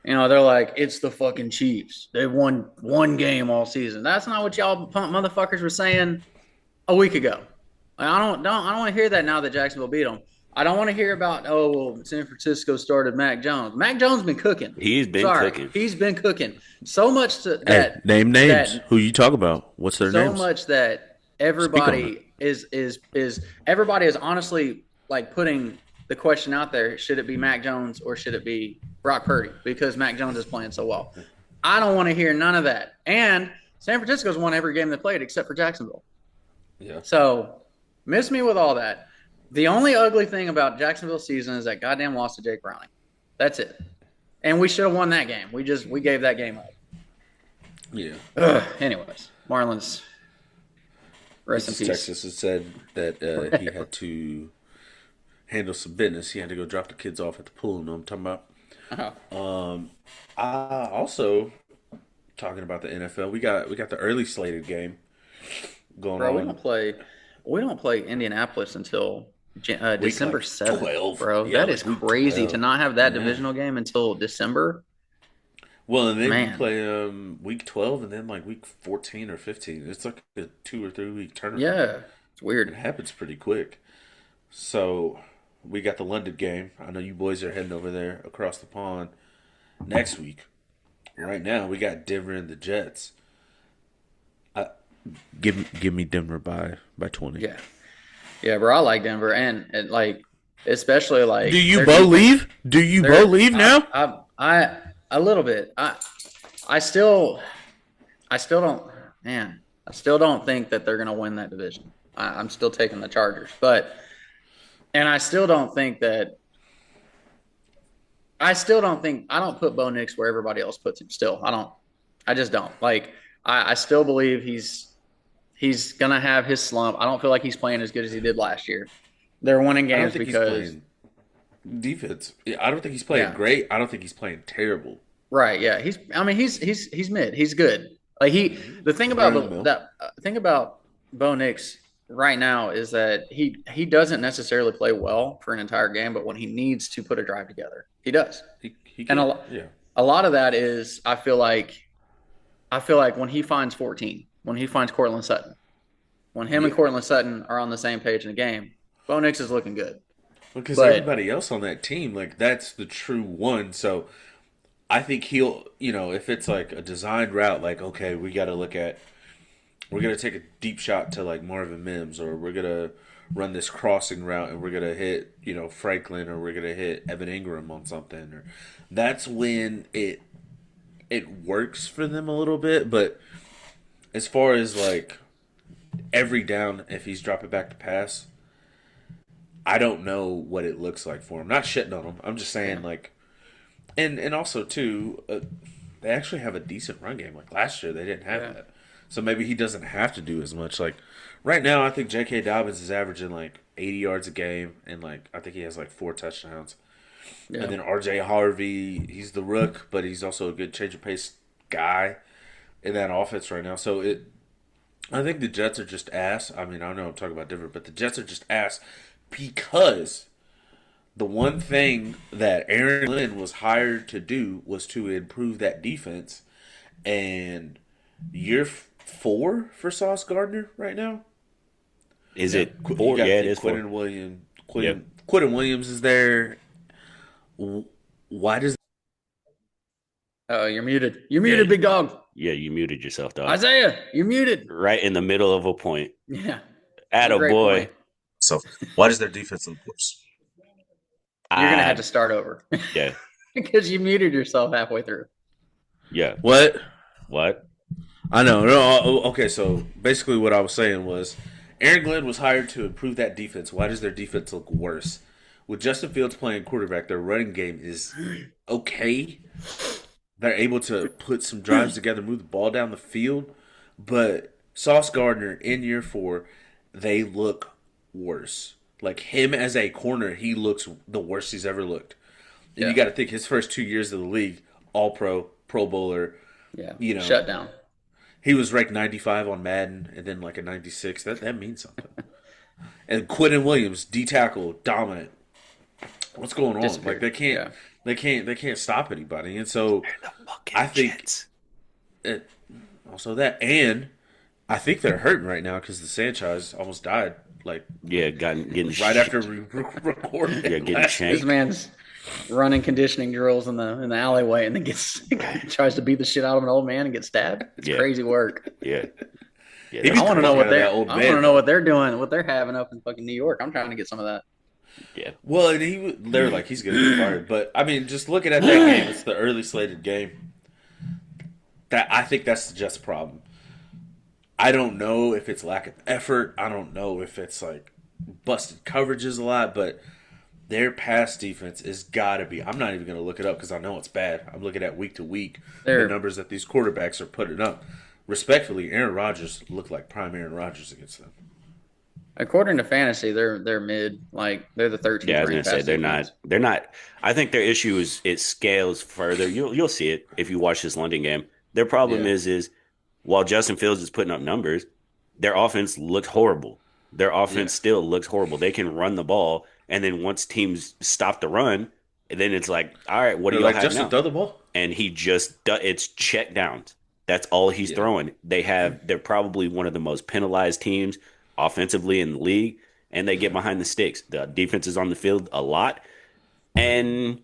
They're like, it's the fucking Chiefs. They won one game all season. That's not what y'all punk motherfuckers were saying a week ago. Like, I don't want to hear that now that Jacksonville beat them. I don't want to hear about San Francisco started Mac Jones. Mac Jones been cooking. He's been cooking. He's been cooking so much Hey, name names. Who you talk about? What's their names? So much that everybody is everybody is honestly like putting the question out there: should it be Mac Jones or should it be Brock Purdy? Because Mac Jones is playing so well. I don't want to hear none of that. And San Francisco's won every game they played except for Jacksonville. Yeah. So miss me with all that. The only ugly thing about Jacksonville's season is that goddamn loss to Jake Browning. That's it. And we should have won that game. We gave that game up. Yeah. Anyways, Marlins. Rest in peace. Texas has said that he had to handle some business. He had to go drop the kids off at the pool. You know what I'm talking about? Also talking about the NFL. We got the early slated game going on. We don't play Indianapolis until December 7th, 12. bro. Yeah, that is crazy to not have that divisional game until December. Well, and then we play week 12 and then like week 14 or 15. It's like a 2 or 3 week tournament. Yeah, it's weird. It happens pretty quick. So we got the London game. I know you boys are heading over there across the pond next week. Right now, we got Denver and the Jets. Give me Denver by 20. Yeah, bro. I like Denver and like especially like. Do you believe? Do you believe now? I a little bit. I still don't. Man, I still don't think that they're gonna win that division. I'm still taking the Chargers, and I still don't think that. I don't put Bo Nix where everybody else puts him. Still, I don't. I just don't. Like I still believe he's gonna have his slump. I don't feel like he's playing as good as he did last year. They're winning games because defense. I don't think he's playing great. I don't think he's playing terrible. Right? Yeah. He's mid. He's good. Like the thing about Bo Nix right now is that he doesn't necessarily play well for an entire game, but when he needs to put a drive together, he does. He can, a lot of that is I feel like I feel like when he finds 14, when he finds Cortland Sutton, when him and Yeah, Cortland Sutton are on the same page in the game, Bo Nix is looking good. because But everybody else on that team, like that's the true one. So I think he'll, if it's like a designed route, like okay, we're gonna take a deep shot to like Marvin Mims, or we're gonna run this crossing route, and we're gonna hit, Franklin, or we're gonna hit Evan Ingram on something, or that's when it works for them a little bit. But as far as like every down, if he's dropping back to pass, I don't know what it looks like for him. Not shitting on him. I'm just yeah, saying like, and also too, they actually have a decent run game. Like last year, they didn't have yeah, that, so maybe he doesn't have to do as much. Like right now, I think J.K. Dobbins is averaging like 80 yards a game, and like I think he has like 4 touchdowns. And yeah. then R.J. Harvey, he's the rook, but he's also a good change of pace guy in that offense right now. So I think the Jets are just ass. I mean, I know I'm talking about different, but the Jets are just ass because the one thing that Aaron Glenn was hired to do was to improve that defense. And year 4 for Sauce Gardner right now. Is Yeah, it you 4? got Yeah, it is 4. Quentin Williams. Yep. Quentin Williams is there. Why does Oh, you're muted. You're Yeah. muted, big dog. Yeah, you muted yourself, dog. Isaiah, you're muted. Right in the middle of a point. Yeah, it's a Atta great boy. point. so? Why does their defense look worse? You're gonna have I to start over yeah. because you muted yourself halfway through. Yeah. What? What? I know. No, okay, so basically what I was saying was Aaron Glenn was hired to improve that defense. Why does their defense look worse? With Justin Fields playing quarterback, their running game is okay. They're able to put some drives together, move the ball down the field. But Sauce Gardner in year 4, they look worse. Like him as a corner, he looks the worst he's ever looked. And you Yeah, got to think his first 2 years of the league, All Pro, Pro Bowler. yeah. You know, Shut down. he was ranked 95 on Madden, and then like a 96. That means something. And Quentin Williams, D tackle, dominant. What's going on? Like Disappeared. Yeah. they can't stop anybody. And so They're the I fucking think Jets. it, also that, and I think they're hurting right now because the Sanchez almost died like Yeah, getting right after we yeah, recorded getting last This shanked. week. man's running conditioning drills in the alleyway and then gets tries to beat the shit out of an old man and gets stabbed. It's Yeah. crazy work. Yeah. Yeah, He that's beat I the want to fuck know out what of that they're old I want to man know though. what they're doing, what they're having up in fucking New York. I'm trying to get some of that. yeah. Well, and they're like he's gonna get fired. But I mean, just looking at that game, it's the early slated game. That I think that's the Jets' problem. I don't know if it's lack of effort. I don't know if it's like busted coverages a lot, but their pass defense is got to be. I'm not even going to look it up because I know it's bad. I'm looking at week to week the They're numbers that these quarterbacks are putting up. Respectfully, Aaron Rodgers looked like prime Aaron Rodgers against them. according to fantasy, they're mid. Like they're the Yeah, 13th I was gonna ranked say pass they're defense. not. They're not. I think their issue is it scales further. You'll see it if you watch this London game. Their problem Yeah, is while Justin Fields is putting up numbers, their offense looks horrible. Their yeah. offense still looks horrible. They can run the ball, and then once teams stop the run, then it's like, all right, what do They're y'all like have Justin, now? throw the ball. And he just it's check downs. That's all he's Yeah, throwing. They're probably one of the most penalized teams offensively in the league, and they get yeah. behind the sticks. The defense is on the field a lot, and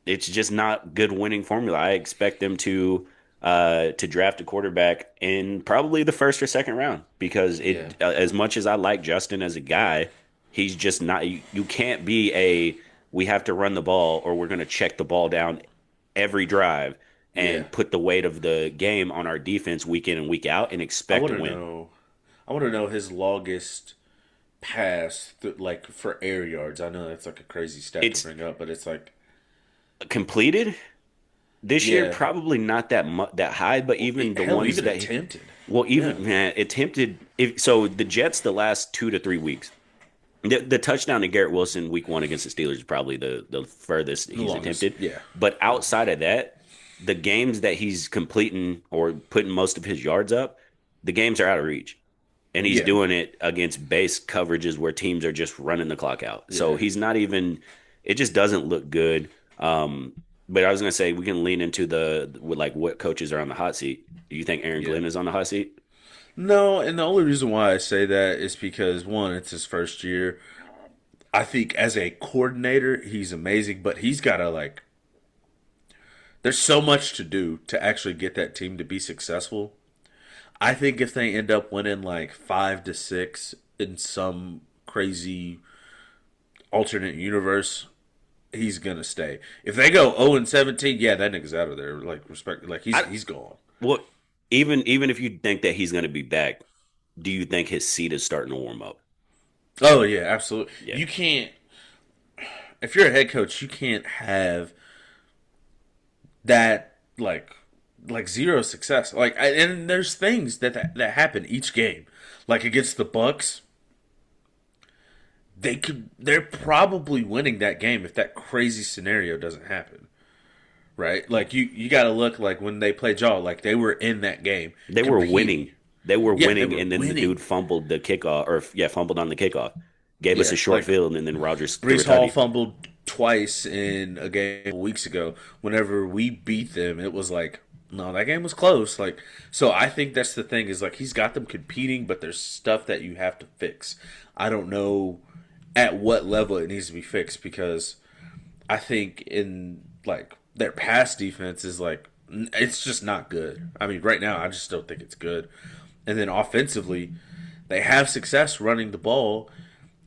it's just not good winning formula. I expect them to draft a quarterback in probably the first or second round because Yeah. as much as I like Justin as a guy, he's just not. You can't be a we have to run the ball or we're going to check the ball down every drive Yeah. and put the weight of the game on our defense week in and week out and I expect want to to win. know. I want to know his longest pass, like for air yards. I know that's like a crazy stat to It's bring up, but it's like, completed this year, yeah. probably not that high, but even the Hell, ones even that attempted. well, Yeah. even man, attempted. So the Jets, the last 2 to 3 weeks, the touchdown to Garrett Wilson week 1 against the Steelers is probably the furthest The he's longest. attempted. Yeah. But Yeah. outside of that, the games that he's completing or putting most of his yards up, the games are out of reach. And he's Yeah. doing it against base coverages where teams are just running the clock out. So Yeah. he's not even, it just doesn't look good. But I was gonna say we can lean into the with like what coaches are on the hot seat. Do you think Aaron Yeah. Glenn is on the hot seat? No, and the only reason why I say that is because one, it's his first year. I think as a coordinator, he's amazing, but he's got to like. There's so much to do to actually get that team to be successful. I think if they end up winning like 5-6 in some crazy alternate universe, he's gonna stay. If they go 0-17, yeah, that nigga's out of there. Like respect, like I he's gone. well, even if you think that he's gonna be back, do you think his seat is starting to warm up? Oh yeah, absolutely. Yeah. You can't. If you're a head coach, you can't have that like zero success. And there's things that happen each game. Like against the Bucks, they're probably winning that game if that crazy scenario doesn't happen. Right? Like you got to look like when they played y'all, like they were in that game They were competing. winning. They were Yeah, they winning, were and then the winning. dude fumbled the kickoff, or yeah, fumbled on the kickoff. Gave us Yeah, a short like field, and then Rogers threw a Brees Hall tutty. fumbled twice in a game weeks ago. Whenever we beat them, it was like, no, that game was close. Like, so I think that's the thing is like he's got them competing, but there's stuff that you have to fix. I don't know at what level it needs to be fixed because I think in like their pass defense is like it's just not good. I mean, right now I just don't think it's good. And then offensively, they have success running the ball,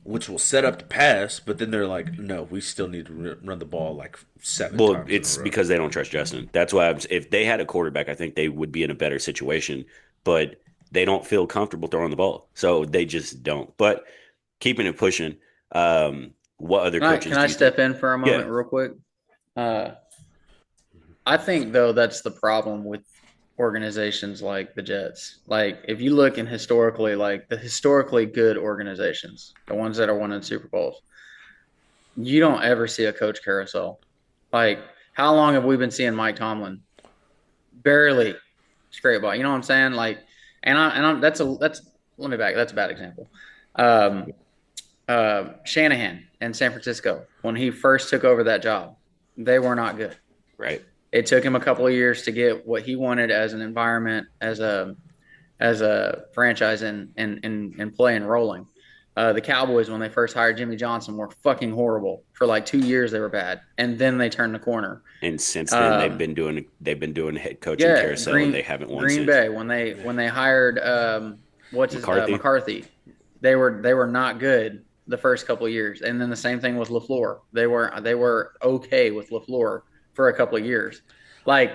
which will set up the pass, but then they're like, no, we still need to run the ball like seven Well, times in a it's row. because they don't trust Justin. That's why if they had a quarterback, I think they would be in a better situation. But they don't feel comfortable throwing the ball, so they just don't. But keeping it pushing, what other Can coaches I do you think? step in for a Yeah, moment real quick? Uh, I think though that's the problem with organizations like the Jets. Like if you look in historically, like the historically good organizations, the ones that are winning Super Bowls, you don't ever see a coach carousel. Like how long have we been seeing Mike Tomlin? Barely straight ball. You know what I'm saying? Like, that's let me back. That's a bad example. Um, Shanahan in San Francisco when he first took over that job, they were not good. right. It took him a couple of years to get what he wanted as an environment, as a franchise and play and rolling. The Cowboys, when they first hired Jimmy Johnson, were fucking horrible. For like 2 years, they were bad, and then they turned the corner. And since then, Um, they've been doing head coaching yeah, carousel, and they haven't won Green since. Bay when they hired what's his McCarthy, McCarthy, they were not good the first couple of years, and then the same thing with Lafleur. They were okay with Lafleur for a couple of years. Like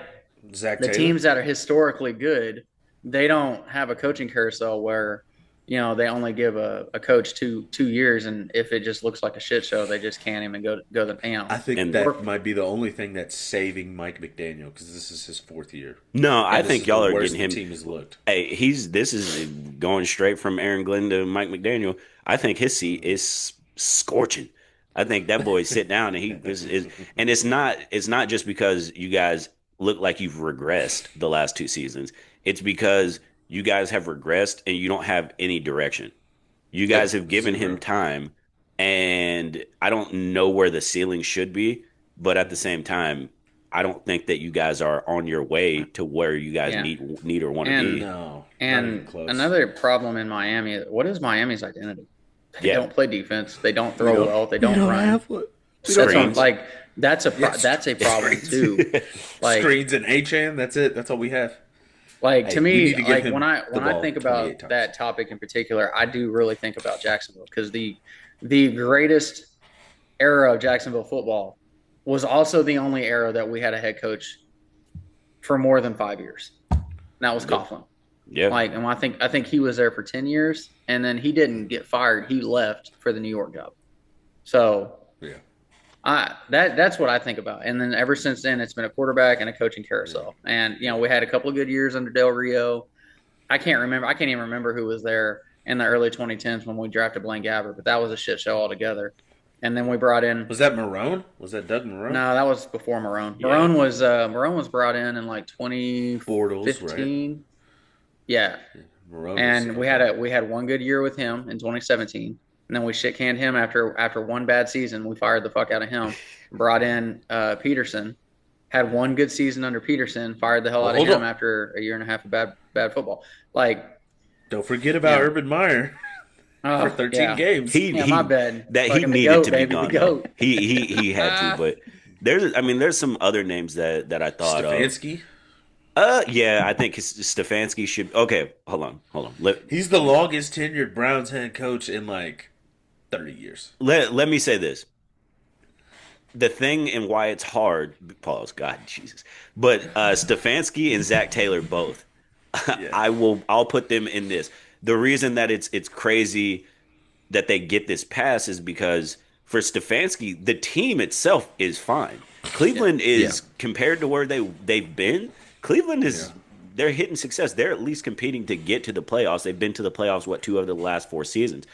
Zach the Taylor. teams that are historically good, they don't have a coaching carousel where they only give a coach 2 years, and if it just looks like a shit show, they just can't even go the I think and that might be the only thing that's saving Mike McDaniel because this is his fourth year, no, I and this think is the y'all are worst getting the him. team has looked. Hey, this is going straight from Aaron Glenn to Mike McDaniel. I think his seat is scorching. I think that boy sit down and and it's not just because you guys look like you've regressed the last 2 seasons. It's because you guys have regressed and you don't have any direction. You Yeah, guys have given him zero. time, and I don't know where the ceiling should be, but at the same time, I don't think that you guys are on your way to where you guys yeah. need or want to And be. No, not even and close. another problem in Miami, what is Miami's identity? They Yeah, don't play defense. They don't We throw don't. well. They We don't don't run. have what. We don't That's have what screens. what. like that's a Yes, that's a problem screens. too. Like Screens and HN. That's it. That's all we have. to Hey, we me, need to give like when him I the when I ball think 28 about times. that topic in particular, I do really think about Jacksonville because the greatest era of Jacksonville football was also the only era that we had a head coach for more than 5 years. And that was Yep. Coughlin. Yep. Like, and I think he was there for 10 years, and then he didn't get fired. He left for the New York job. So Yeah. that's what I think about. And then ever since then, it's been a quarterback and a coaching Yeah. carousel. And Yeah. we had a couple of good years under Del Rio. I can't remember. I can't even remember who was there in the early 2010s when we drafted Blaine Gabbert, but that was a shit show altogether. And then we brought in Was that Marone? Was that Doug Marone? no, that was before Marone. Yeah. Marone was brought in like Bortles, right? 2015. Yeah, Marone was and okay. we had one good year with him in 2017, and then we shit canned him after one bad season. We fired the fuck out of him, brought in Peterson, had one good season under Peterson, fired the hell Well, out of hold him on. after a year and a half of bad football. Like, Don't forget you about know, Urban Meyer for oh 13 yeah, games. yeah, my He bad. that he Fucking the needed goat, to be baby, the gone though. goat. He had to, but there's some other names that I thought of. Stefanski. Yeah, I think Stefanski should. Okay, hold on. He's the longest tenured Browns head coach in like 30 years. Let me say this. The thing and why it's hard, pause, God, Jesus. But Stefanski and Zach Taylor both. Yeah. I'll put them in this. The reason that it's crazy that they get this pass is because for Stefanski, the team itself is fine. Yeah, Cleveland Yeah. is compared to where they've been. Cleveland Yeah. is they're hitting success. They're at least competing to get to the playoffs. They've been to the playoffs what two of the last four seasons.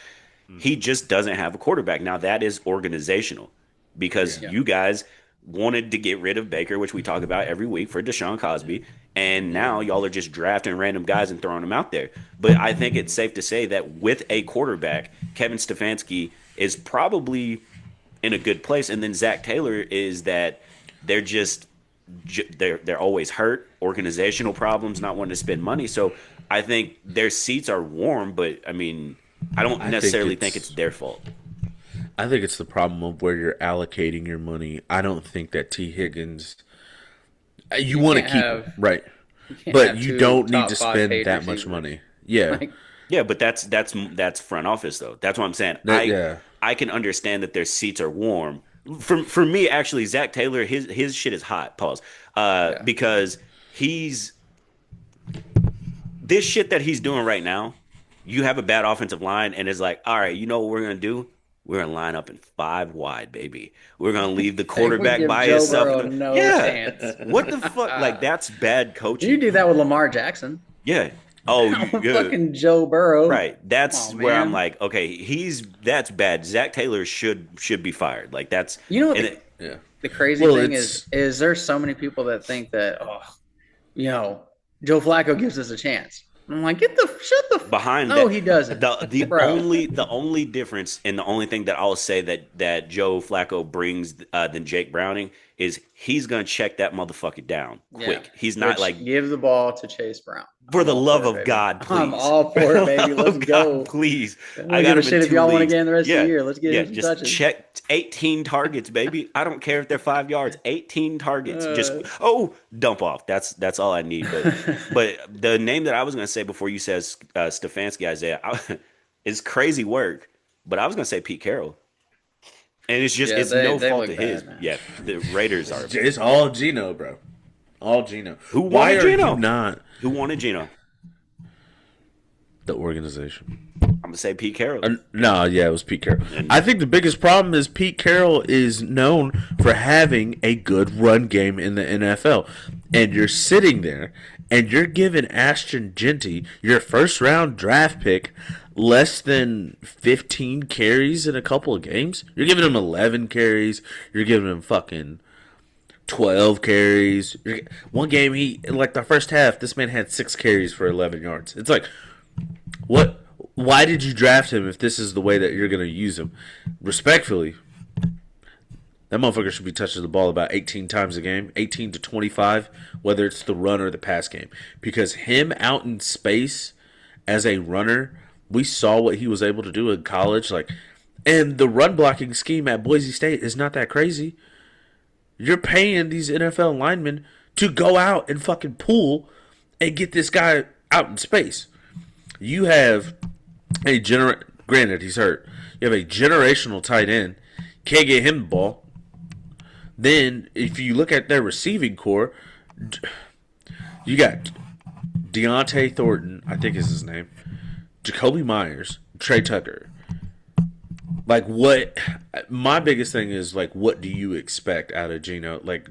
He Hmm. just doesn't have a quarterback. Now that is organizational because Yeah. yeah, you guys wanted to get rid of Baker, which we talk about every week for Deshaun Cosby, and Yeah. now y'all are just drafting random guys and throwing them out there. But I think it's safe to say that with a quarterback, Kevin Stefanski is probably in a good place, and then Zach Taylor is that they're just they're always hurt, organizational problems, not wanting to spend money. So I think their seats are warm, but I mean, I don't I think necessarily think it's it's their fault. I think it's the problem of where you're allocating your money. I don't think that T. Higgins you you want to can't keep him, have right? you can't But have you two don't need top to five spend paid that much receivers. money. Yeah. Like, Yeah, but that's front office though. That's what I'm saying. Yeah. I can understand that their seats are warm. For me, actually, Zach Taylor, his shit is hot. Pause. yeah, Because he's this shit that he's doing right now. You have a bad offensive line, and it's like, all right, you know what we're gonna do? We're gonna line up in five wide, baby. We're gonna leave the like we quarterback give by Joe himself. Burrow no Yeah, chance. what the fuck? Like that's bad You coaching. do that with Lamar Jackson. Yeah. Oh, yeah. Fucking Joe Burrow. Right. Come That's on, where I'm man. like, okay, that's bad. Zach Taylor should be fired. Like that's You know what and the, it, Yeah. the crazy Well, thing it's is there's so many people that think that Joe Flacco gives us a chance. I'm like, behind no, that he doesn't, bro. the only difference and the only thing that I'll say that Joe Flacco brings than Jake Browning is he's gonna check that motherfucker down Yeah, quick. He's not which like give the ball to Chase Brown. for I'm the all love for it, of baby. God, I'm please. all For for it, the baby. love Let's of God, go. please. I I don't got give a him in shit if two y'all want to leagues. get in the rest of the Yeah. year. Let's get Yeah, him some just touches. check 18 targets, baby. I don't care if they're 5 yards. 18 targets. Just Uh, dump off. That's all I need. But the name that I was gonna say before you said Stefanski, Isaiah, is crazy work. But I was gonna say Pete Carroll, and yeah, it's they no they fault look of his. bad, man. Yeah, the Raiders are. it's all Gino, bro. All Gino. Who Why wanted are you Gino? not Who wanted Gino? the organization? I'm gonna say Pete Carroll. No, yeah, it was Pete Carroll. And I think the biggest problem is Pete Carroll is known for having a good run game in the NFL. And you're sitting there and you're giving Ashton Genty, your first round draft pick, less than 15 carries in a couple of games. You're giving him 11 carries. You're giving him fucking 12 carries. One game, like the first half, this man had 6 carries for 11 yards. It's like, what? Why did you draft him if this is the way that you're going to use him? Respectfully, that motherfucker should be touching the ball about 18 times a game, 18 to 25, whether it's the run or the pass game. Because him out in space as a runner, we saw what he was able to do in college. And the run blocking scheme at Boise State is not that crazy. You're paying these NFL linemen to go out and fucking pull and get this guy out in space. You have granted he's hurt. You have a generational tight end. Can't get him the ball. Then if you look at their receiving core, you got Deontay Thornton, I think is his name, Jacoby Myers, Trey Tucker. Like what? My biggest thing is like, what do you expect out of Geno? Like,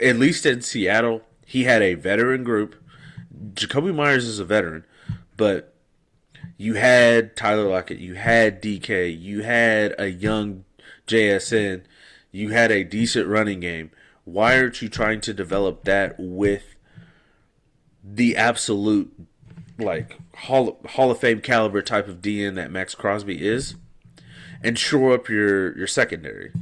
at least in Seattle, he had a veteran group. Jacoby Myers is a veteran, but you had Tyler Lockett, you had DK, you had a young JSN, you had a decent running game. Why aren't you trying to develop that with the absolute like Hall of Fame caliber type of DN that Max Crosby is, and shore up your secondary?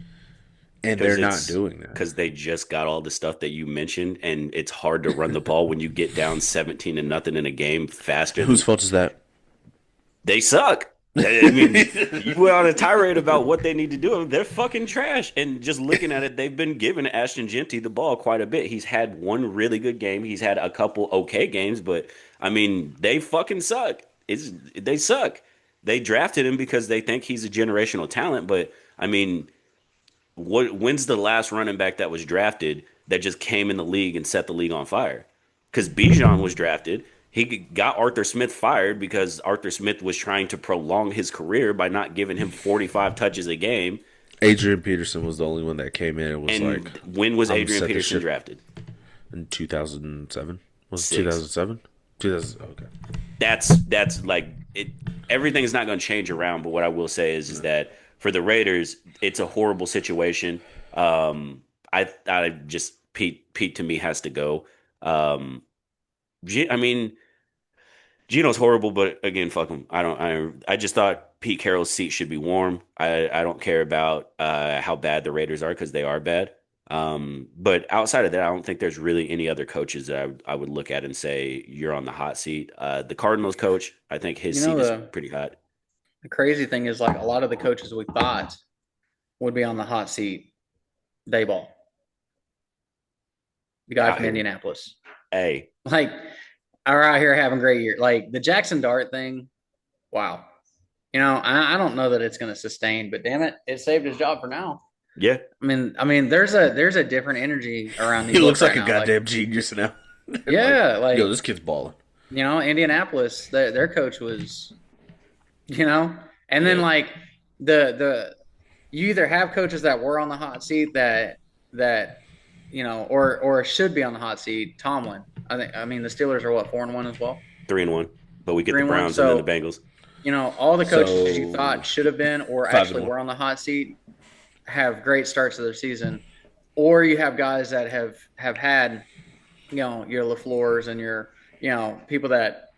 And they're because not it's doing that. because they just got all the stuff that you mentioned, and it's hard to run the ball when you get down 17 to nothing in a game faster Whose than fault is that? they suck. I mean, you went on a tirade about what they need to do. They're fucking trash. And just looking at it, they've been giving Ashton Genty the ball quite a bit. He's had one really good game. He's had a couple okay games, but I mean, they fucking suck. They suck. They drafted him because they think he's a generational talent, but I mean, when's the last running back that was drafted that just came in the league and set the league on fire? Because Bijan was drafted. He got Arthur Smith fired because Arthur Smith was trying to prolong his career by not giving him 45 touches a game. Adrian Peterson was the only one that came in and was like, And when was I'm Adrian set this Peterson shit drafted? in 2007. Was it Six. 2007? 2000. Okay. That's like it. Everything's not going to change around, but what I will say is that for the Raiders, it's a horrible situation. I just Pete to me has to go. Um, I mean, Gino's horrible, but again, fuck him. I just thought Pete Carroll's seat should be warm. I don't care about how bad the Raiders are because they are bad. But outside of that, I don't think there's really any other coaches that I would look at and say you're on the hot seat. The Cardinals coach, I think his You know, seat is pretty hot. the crazy thing is, like, a lot of the coaches we thought would be on the hot seat, Dayball, the guy Out from here, Indianapolis, hey, like, are out here having a great year. Like the Jackson Dart thing, wow. I don't know that it's going to sustain, but damn it, it saved his job for now. yeah, I mean, there's a different energy around these. He looks like right a now. goddamn genius now. Yeah, Yo, this kid's balling. Indianapolis, their coach was, and then yeah, like the you either have coaches that were on the hot seat that or should be on the hot seat. Tomlin, I mean the Steelers are what, 4-1 as well, 3-1, but we get the 3-1. Browns and then the So Bengals. all the coaches you So thought should have been or 5 and actually 1. were on the hot seat have great starts to their season, or you have guys that have had your LaFleurs and your people that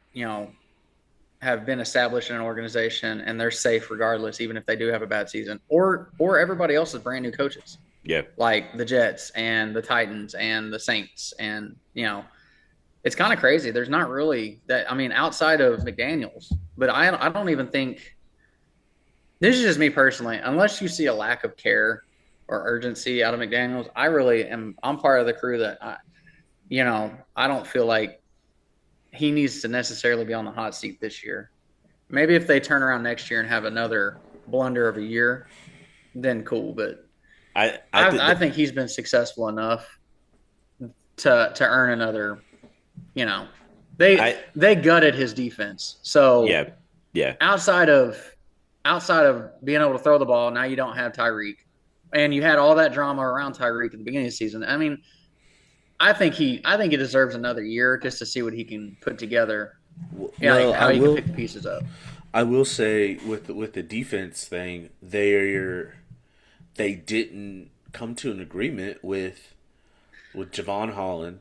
have been established in an organization and they're safe regardless, even if they do have a bad season, or everybody else is brand new coaches Yeah, like the Jets and the Titans and the Saints, and it's kind of crazy. There's not really that. I mean, outside of McDaniels, but I don't even think, this is just me personally, unless you see a lack of care or urgency out of McDaniels, I really am. I'm part of the crew that I don't feel like he needs to necessarily be on the hot seat this year. Maybe if they turn around next year and have another blunder of a year, then cool. But I think he's been successful enough to earn another. They gutted his defense. So yeah, yeah. outside of being able to throw the ball, now you don't have Tyreek, and you had all that drama around Tyreek at the beginning of the season. I mean, I think he deserves another year just to see what he can put together. Well, How he can pick the pieces up. I will say with the defense thing, they didn't come to an agreement with Javon Holland.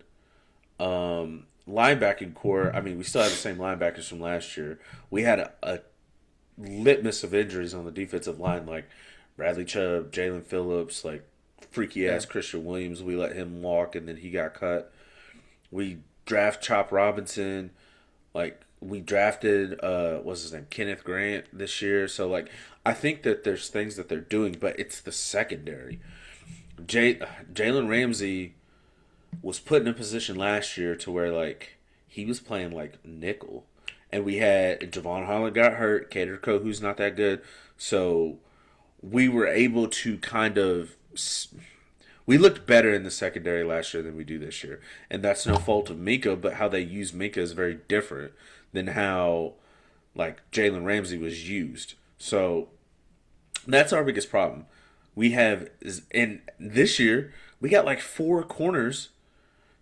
Linebacking core, I mean, we still have the same linebackers from last year. We had a litmus of injuries on the defensive line, like Bradley Chubb, Jalen Phillips, like freaky ass Christian Williams. We let him walk and then he got cut. We draft Chop Robinson. Like, we drafted what's his name, Kenneth Grant this year. So like, I think that there's things that they're doing, but it's the secondary. Jalen Ramsey was put in a position last year to where like he was playing like nickel, and we had Javon Holland got hurt, Cater Co, who's not that good, so we were able to kind of, we looked better in the secondary last year than we do this year, and that's no fault of Minka, but how they use Minka is very different than how like Jalen Ramsey was used. So that's our biggest problem. We have and this year we got like 4 corners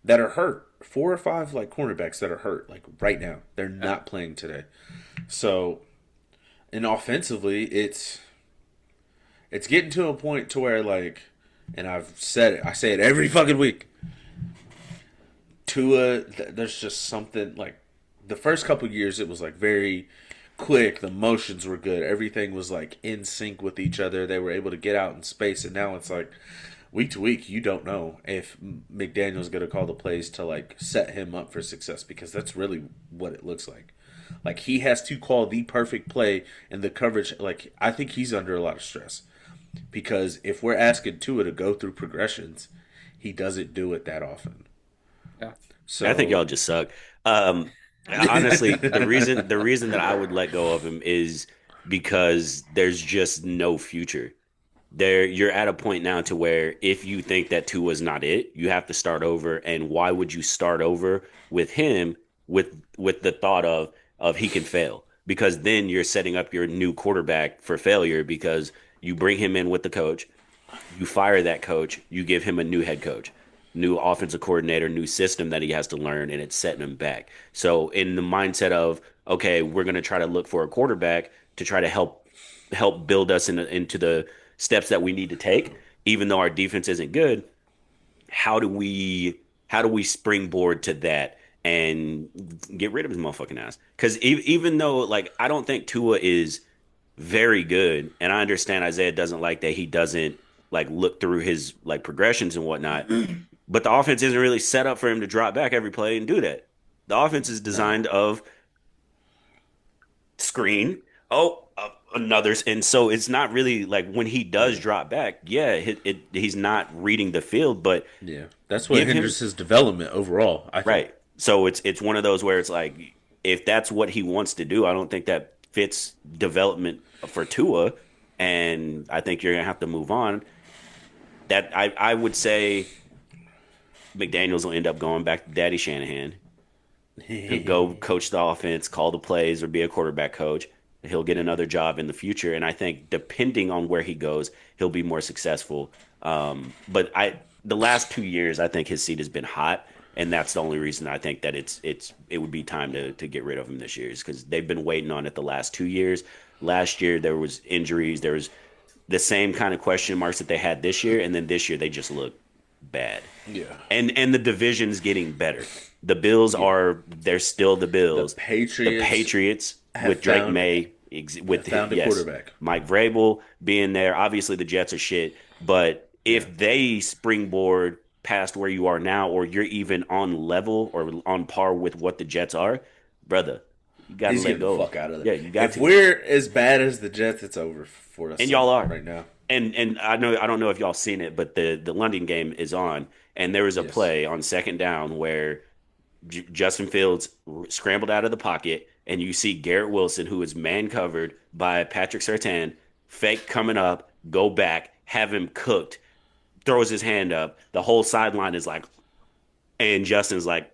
that are hurt. 4 or 5 like cornerbacks that are hurt like right now. They're not playing today. So, and offensively, it's getting to a point to where like, and I've said it. I say it every fucking week. Tua, there's just something like the first couple years it was like very quick. The motions were good. Everything was like in sync with each other. They were able to get out in space, and now it's like week to week, you don't know if McDaniel's going to call the plays to like set him up for success, because that's really what it looks like. Like he has to call the perfect play, and the coverage. Like I think he's under a lot of stress, because if we're asking Tua to go through progressions, he doesn't do it that often. Yeah. So I think y'all just suck. Honestly, the reason that I would let go of him is because there's just no future. You're at a point now to where if you think that Tua's not it, you have to start over. And why would you start over with him with the thought of he can fail? Because then you're setting up your new quarterback for failure, because you bring him in with the coach, you fire that coach, you give him a new head coach, new offensive coordinator, new system that he has to learn, and it's setting him back. So in the mindset of, okay, we're going to try to look for a quarterback to try to help build us into the steps that we need to take, even though our defense isn't good. How do we springboard to that and get rid of his motherfucking ass? Because even though, like, I don't think Tua is very good, and I understand Isaiah doesn't like that he doesn't like look through his like progressions and whatnot, but the offense isn't really set up for him to drop back every play and do that. The offense is designed of screen, another, and so it's not really like when he does drop back, he's not reading the field, but yeah, that's what hinders his development overall. I think. Right. So it's one of those where it's like, if that's what he wants to do, I don't think that fits development for Tua, and I think you're gonna have to move on. That I would say McDaniels will end up going back to Daddy Shanahan. He'll go coach the offense, call the plays, or be a quarterback coach. He'll get another job in the future, and I think depending on where he goes, he'll be more successful. But the last 2 years, I think his seat has been hot, and that's the only reason I think that it would be time to get rid of him this year, is because they've been waiting on it the last 2 years. Last year there was injuries, there was the same kind of question marks that they had this year, and then this year they just look bad. Yeah, and the division's getting better. The Bills they're still the Bills. The Patriots with Drake May, with found a quarterback. Mike Vrabel being there. Obviously, the Jets are shit, but if they springboard past where you are now, or you're even on level or on par with what the Jets are, brother, you got to let go. The fuck out of there. Yeah, you got to. If we're as bad as the Jets, it's over for us. And y'all are right now. And I don't know if y'all seen it, but the London game is on, and there was a play on second down where Justin Fields scrambled out of the pocket, and you see Garrett Wilson, who is man covered by Patrick Surtain, fake coming up, go back, have him cooked, throws his hand up. The whole sideline is like, and Justin's like,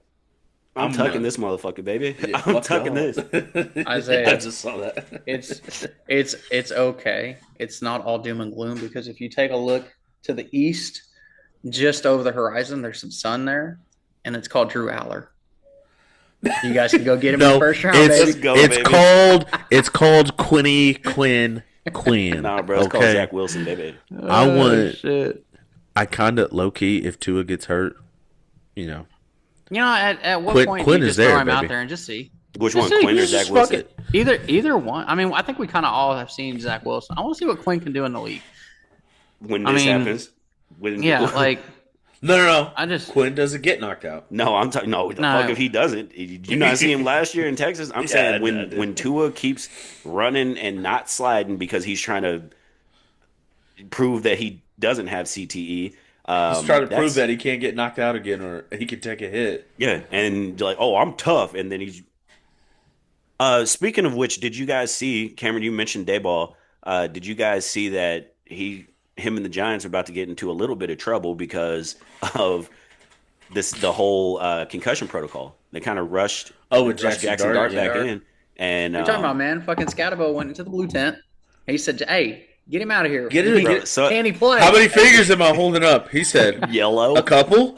I'm tucking this motherfucker, baby. Yeah, I'm tucking this. Isaiah, I just saw that. it's okay. It's not all doom and gloom, because if you take a look to the east, just over the horizon, there's some sun there, and it's called Drew Aller. You guys can go get him in the first round, baby. It's called Quinn. Nah, bro, it's called Zach Wilson, baby. I kind of low key, if Tua gets hurt, at what point Quinn you is just throw there, him baby. out there and just see. Which one, Quinn or Zach Wilson? Either one. I mean, I think we kind of all have seen Zach Wilson. I want to see what Quinn can do in the league. When this happens? No. I just Quinn doesn't get knocked out. No, I'm talking. No, the fuck if he doesn't. Did you not see him last year in Texas? I'm saying when Tua keeps running and not sliding because he's trying to prove that he doesn't have CTE. He's trying to prove that he can't get knocked out again, or he can take a hit. Yeah, and like, oh, I'm tough, and then he's. Speaking of which, did you guys see, Cameron? You mentioned Dayball. Did you guys see that him and the Giants are about to get into a little bit of trouble because of the whole concussion protocol? They kind of rushed Jackson Dart back in. And you're talking about, man, fucking Scatabo went into the blue tent. He said, "Hey, get him out of here. Can he play? How many fingers am I holding up?" He said, "Yellow, a couple,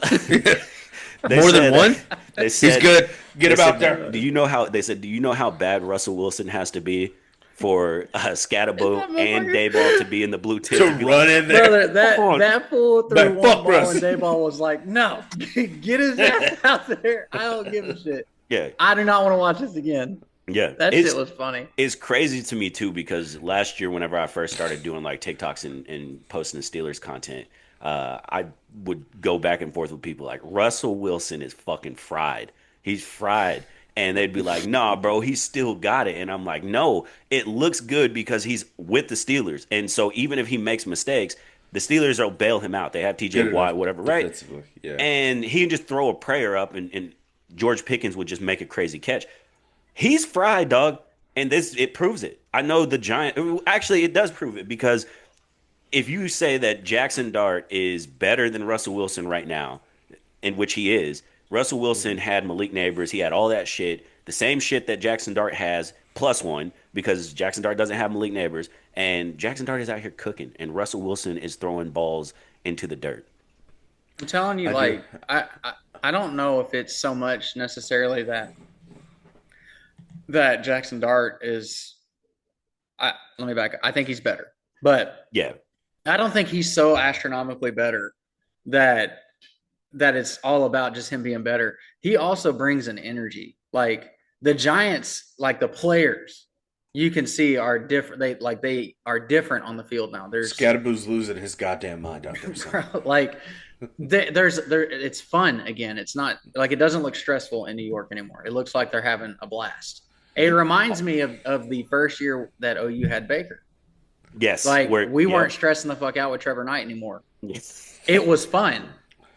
more than one." They said, he's good. Get him out there. Do you know how bad Russell Wilson has to be for Scatabo and Dayball to be in the blue tent to run in there? Brother, that fool threw one ball and Dayball was like, "No, get his ass out there. I don't give a shit." Yeah, I do not want to watch this again. Yeah, That shit was funny. it's crazy to me too because last year, whenever I first started doing like TikToks and posting the Steelers content, I would go back and forth with people like Russell Wilson is fucking fried. He's fried. And they'd be like, nah, bro, he's still got it. And I'm like, no, it looks good because he's with the Steelers. And so even if he makes mistakes, the Steelers will bail him out. They have TJ Good enough Watt, whatever, right? defensively. Yeah. And he can just throw a prayer up and George Pickens would just make a crazy catch. He's fried, dog, and this it proves it. I know the Giant. Actually, it does prove it because if you say that Jackson Dart is better than Russell Wilson right now, in which he is, Russell Wilson had Malik Neighbors. He had all that shit, the same shit that Jackson Dart has plus one because Jackson Dart doesn't have Malik Neighbors, and Jackson Dart is out here cooking, and Russell Wilson is throwing balls into the dirt. I'm telling you, I do. like I don't know if it's so much necessarily that Jackson Dart is. Let me back. I think he's better, but Yeah, I don't think he's so astronomically better that it's all about just him being better. He also brings an energy. Like the Giants, like the players, you can see are different. They are different on the field now. There's Scadaboo's losing his goddamn mind out there, son. like there it's fun again. It's not like it doesn't look stressful in New York anymore. It looks like they're having a blast. It reminds me of the first year that OU had Baker. yes, Like where we yep. weren't stressing the fuck out with Trevor Knight anymore. Yes. It was fun.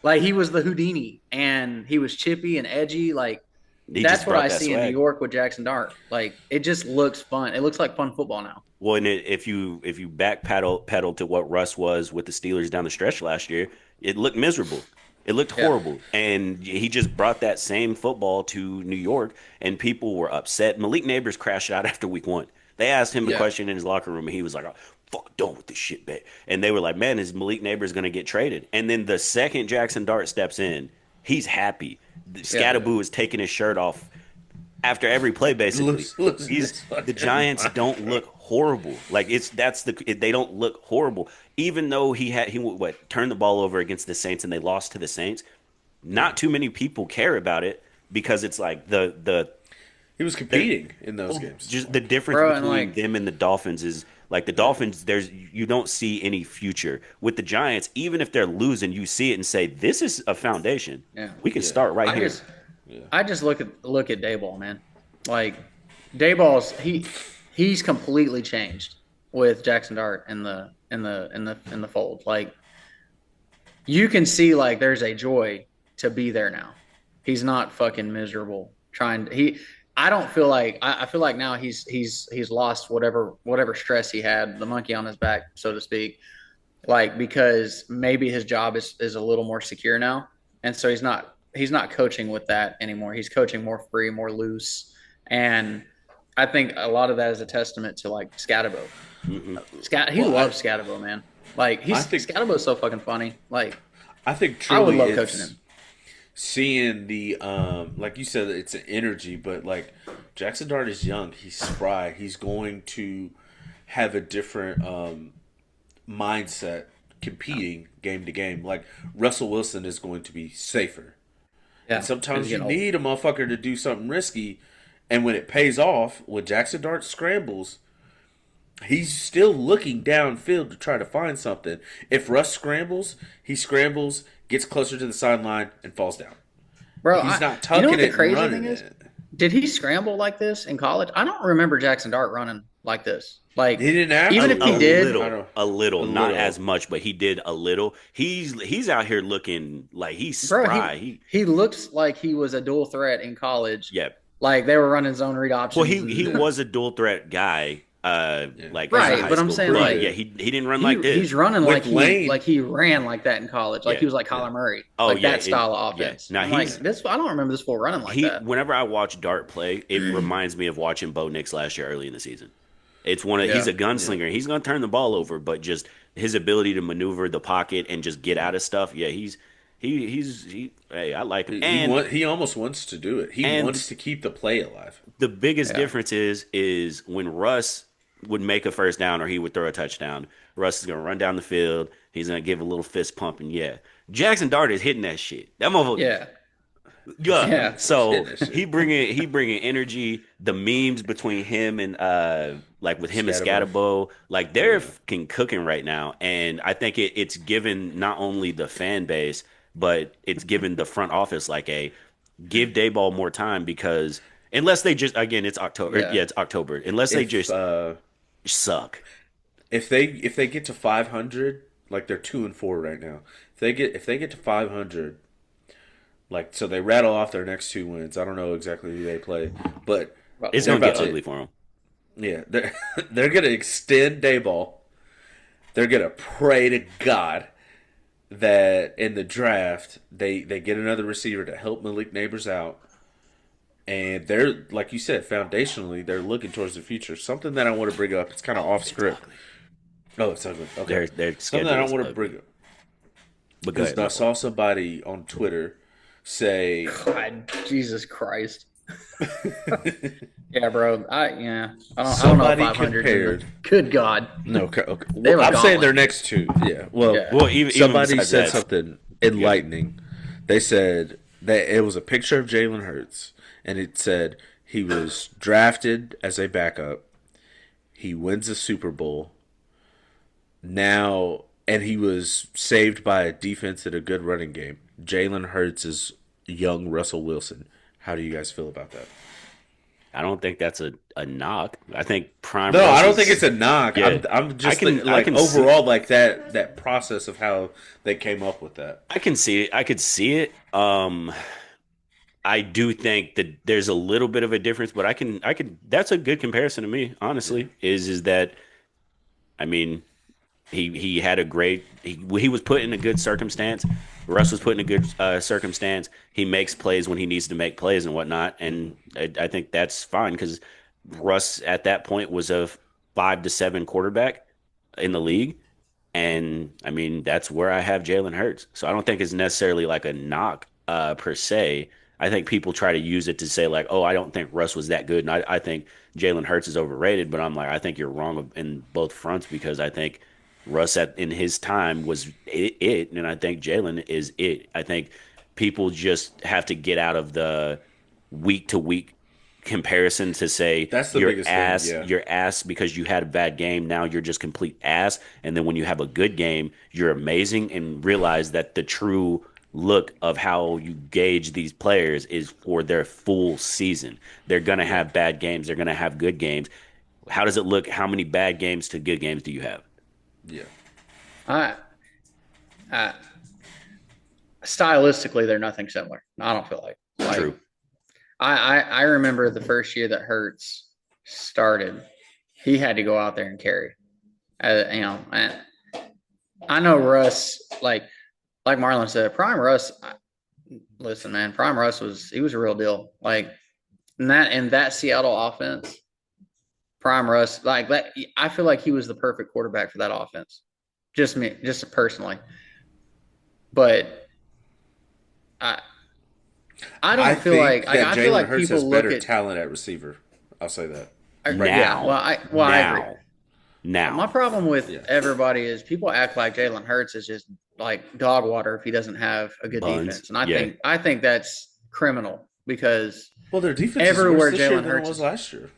Like he was the Houdini and he was chippy and edgy. Like He that's just what brought I that see in New swag. York with Jackson Dart. Like it just looks fun. It looks like fun football now. Well, and if you back pedal to what Russ was with the Steelers down the stretch last year, it looked miserable. It looked Yeah. horrible, and he just brought that same football to New York, and people were upset. Malik Neighbors crashed out after week one. They asked him the Yeah. question in his locker room, and he was like, oh, "Fuck, done with this shit, man." And they were like, "Man, is Malik Neighbors going to get traded?" And then the second Jackson Dart steps in, he's happy. Yeah. Scatterboo is taking his shirt off after every play basically. Losing He's his the fucking Giants mind. don't look horrible. Like they don't look horrible. Even though he what turned the ball over against the Saints and they lost to the Saints, Yeah. not too many people care about it because it's like He was competing in those games. just the difference Bro, and between like them and the Dolphins is like the Dolphins there's you don't see any future. With the Giants, even if they're losing, you see it and say this is a foundation. yeah. We can Yeah. start right I here. just Yeah. I just look at Dayball, man. Like Dayball's he's completely changed with Jackson Dart in the fold. Like you can see like there's a joy to be there now. He's not fucking miserable trying to, he I don't feel like I feel like now he's lost whatever stress he had, the monkey on his back, so to speak. Like because maybe his job is a little more secure now. And so he's not coaching with that anymore. He's coaching more free, more loose. And I think a lot of that is a testament to like Scatabo. Hmm. He Well, loves Scatabo, man. Like I he's think Scatabo's so fucking funny. Like I think I would truly love coaching it's him. seeing the like you said, it's an energy, but like Jackson Dart is young, he's spry, he's going to have a different mindset competing game to game. Like Russell Wilson is going to be safer. Yeah, And sometimes he's you getting old. need a motherfucker to do something risky. And when it pays off, when Jackson Dart scrambles, he's still looking downfield to try to find something. If Russ scrambles, he scrambles, gets closer to the sideline, and falls down. Bro, He's not you know tucking what the it and crazy running thing is? it. Did he scramble like this in college? I don't remember Jackson Dart running like this. Like He didn't have even to. if he did, I don't- A little, a not little. as much, but he did a little. He's out here looking like he's bro, spry. he looks like he was a dual threat in college. Yeah. Like they were running zone read Well, options. he was a dual threat guy, Yeah. like Right, in high but I'm school. saying, But like, yeah, he didn't run like this. he's running With Lane- like he ran like that in college. Like Yeah, he was like Kyler yeah. Murray. Oh, like yeah, that style of yeah. offense. Now I'm like he's this. I don't remember this fool running like he. that. Whenever I watch Dart play, it reminds me of watching Bo Nix last year early in the season. It's one of Yeah. he's a gunslinger. He's gonna turn the ball over, but just his ability to maneuver the pocket and just get out of stuff. Yeah, he. Hey, I like him. And He almost wants to do it. He and- wants to keep the play alive. the biggest Yeah. difference is when Russ would make a first down or he would throw a touchdown. Russ is gonna run down the field. He's gonna give a little fist pump and yeah. Jackson Dart is hitting that shit. That motherfucker. Yeah. Yeah. Yeah. Shit, So that shit. he bringing energy. The memes between him and like with him and Scatterbo. Scatabo, like they're Yeah. fucking cooking right now. And I think it's given not only the fan base, but it's given the front office like a give Dayball more time because unless they just again it's October. Yeah. Yeah, it's October. Unless they If just suck. if they get to 500, like they're 2-4 right now. If they get to 500, like so they rattle off their next two wins. I don't know exactly who they play, but About It's four they're gonna or about get five. ugly to for him. yeah, they're gonna extend Dayball. They're gonna pray to God that in the draft they get another receiver to help Malik Neighbors out. And they're like you said, foundationally they're looking towards the future. Something that I want to bring up. It's kind of off It's script. ugly. Oh, it's ugly. Okay. Their Something that schedule I is want to ugly. bring up But go is ahead, I my fault. saw somebody on Twitter say, God, Jesus Christ. Yeah, bro. I don't know if somebody 500's in the. compared. Good God. No, okay, okay. They Well, have a I'm saying their gauntlet. next two. Yeah. Well, Yeah. Well, even somebody besides said that, something yeah. enlightening. They said that it was a picture of Jalen Hurts, and it said he was drafted as a backup. He wins a Super Bowl now, and he was saved by a defense and a good running game. Jalen Hurts is young Russell Wilson. How do you guys feel about that? I don't think that's a knock. I think Prime No, I Russ don't think is it's a knock. yeah. I'm I just can I like can see overall like that process of how they came up with that. I can see it. I could see it. I do think that there's a little bit of a difference, but I could that's a good comparison to me, Yeah, honestly, is that I mean he had a great he was put in a good circumstance. Russ was put in a good circumstance. He makes plays when he needs to make plays and whatnot, and I think that's fine because Russ at that point was a 5 to 7 quarterback in the league, and I mean that's where I have Jalen Hurts. So I don't think it's necessarily like a knock per se. I think people try to use it to say like, oh, I don't think Russ was that good, and I think Jalen Hurts is overrated. But I'm like, I think you're wrong in both fronts because I think Russ in his time was it, and I think Jalen is it. I think people just have to get out of the week to week comparison to say that's the biggest thing. Yeah, you're ass because you had a bad game. Now you're just complete ass, and then when you have a good game, you're amazing, and realize that the true look of how you gauge these players is for their full season. They're gonna yeah, have bad games. They're gonna have good games. How does it look? How many bad games to good games do you have? yeah. I, I stylistically they're nothing similar. I don't feel like True. I remember the first year that Hertz started, he had to go out there and carry. I know Russ, like Marlon said, Prime Russ. Listen, man, Prime Russ was a real deal. Like in that Seattle offense, Prime Russ, like that. I feel like he was the perfect quarterback for that offense. Just me, just personally. But I I I don't feel think like that I feel Jalen like Hurts has people look better at talent at receiver. I'll say that right now. yeah. Now, Well I agree. now, My now. problem with Yeah, everybody is people act like Jalen Hurts is just like dog water if he doesn't have a good Buns. defense, and I Yeah. think I think that's criminal because well, their defense is worse everywhere this year Jalen than it Hurts was is last year.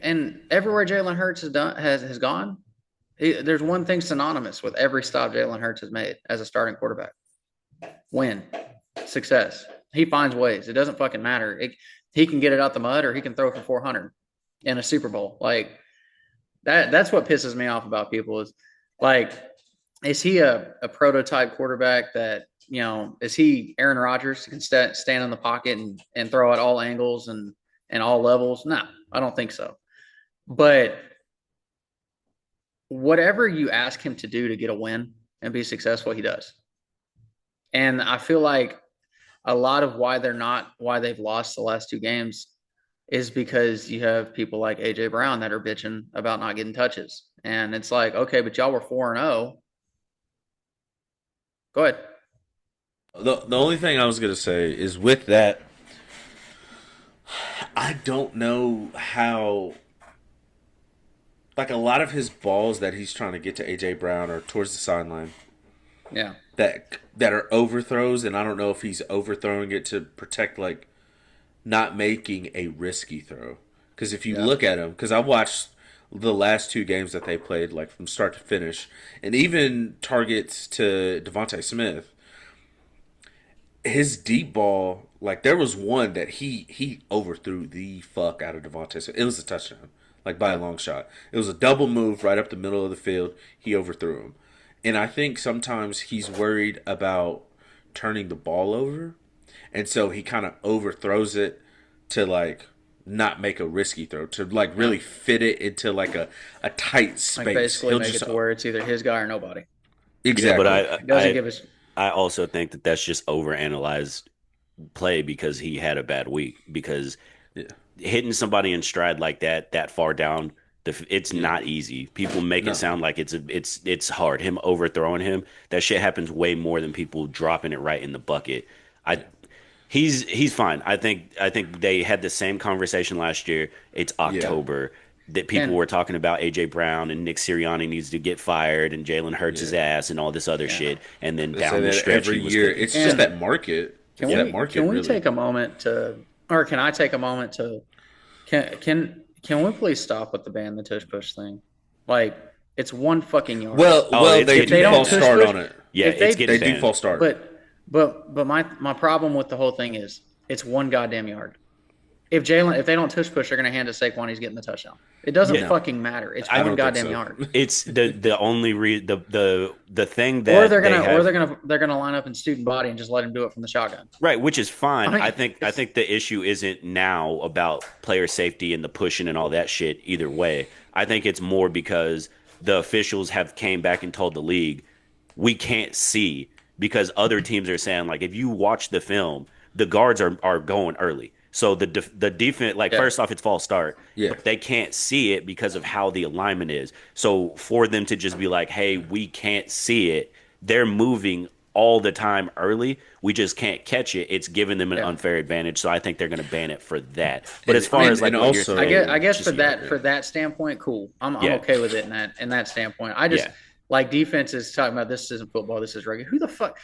and everywhere Jalen Hurts has gone, there's one thing synonymous with every stop Jalen Hurts has made as a starting quarterback: win, success. He finds ways. It doesn't fucking matter. He can get it out the mud or he can throw for 400 in a Super Bowl. Like that's what pisses me off about people is like, is he a prototype quarterback that, is he Aaron Rodgers who can stand in the pocket and throw at all angles and all levels? No, I don't think so. But whatever you ask him to do to get a win and be successful, he does. And I feel like a lot of why they've lost the last two games is because you have people like AJ Brown that are bitching about not getting touches. And it's like, okay, but y'all were 4-0. Go ahead. The only thing I was gonna say is with that, I don't know how. Like a lot of his balls that he's trying to get to AJ Brown are towards the sideline. Yeah. that are overthrows, and I don't know if he's overthrowing it to protect like not making a risky throw. Because if you Yeah. look at him, because I watched the last two games that they played, like from start to finish, and even targets to Devontae Smith, his deep ball, like there was one that he overthrew the fuck out of Devontae Smith. It was a touchdown, like by a Yeah. long shot. It was a double move right up the middle of the field. He overthrew him, and I think sometimes he's worried about turning the ball over, and so he kind of overthrows it to like not make a risky throw, to like Yeah. really fit it into like a tight Like space. basically He'll make just it to where it's either his guy or nobody. Yeah, but exactly. It doesn't give us. I also think that that's just overanalyzed play because he had a bad week. Because Yeah, hitting somebody in stride like that far down, it's yeah. not easy. People make it No, sound like it's hard. Him overthrowing him, that shit happens way more than people dropping it right in the bucket. I yeah, He's fine. I think they had the same conversation last year. It's yeah. October that people And were talking about AJ Brown and Nick Sirianni needs to get fired and Jalen Hurts his Yeah. ass and all this other yeah. shit. And then They say down the that stretch every he was year. cooking. It's just And that market. can It's Yeah. that we market, can we really. take a moment to, or can I take a moment to, can we please stop with the ban the tush push thing? Like it's 1 fucking yard. Oh, Well, it's they If getting they do don't false banned. tush start push, on it. Yeah, if it's They getting they, do banned. false start. but my problem with the whole thing is it's one goddamn yard. If they don't tush push, they're gonna hand it to Saquon. He's getting the touchdown. It doesn't Yeah. No, fucking matter. It's I I one don't think goddamn so. yard. it's the only the thing Or that they have. they're gonna line up in student body and just let him do it from the shotgun. Right, which is fine. I I mean, think I it's think the issue isn't now about player safety and the pushing and all that shit either way. I think it's more because the officials have came back and told the league we can't see because other teams are saying like if you watch the film, the guards are going early. So the defense like yeah. first off it's false start, Yeah. but they can't see it because of how the alignment is. So for them to just be like, "Hey, we can't see it." They're moving all the time early. We just can't catch it. It's giving them an Yeah. unfair advantage. So I think they're going to ban it for that. But as far as And like what you're saying, I also, guess it's just a yard. for that standpoint, cool. I'm Yeah, okay with it in that standpoint. I just yeah. like defenses talking about this isn't football, this is regular. Who the fuck?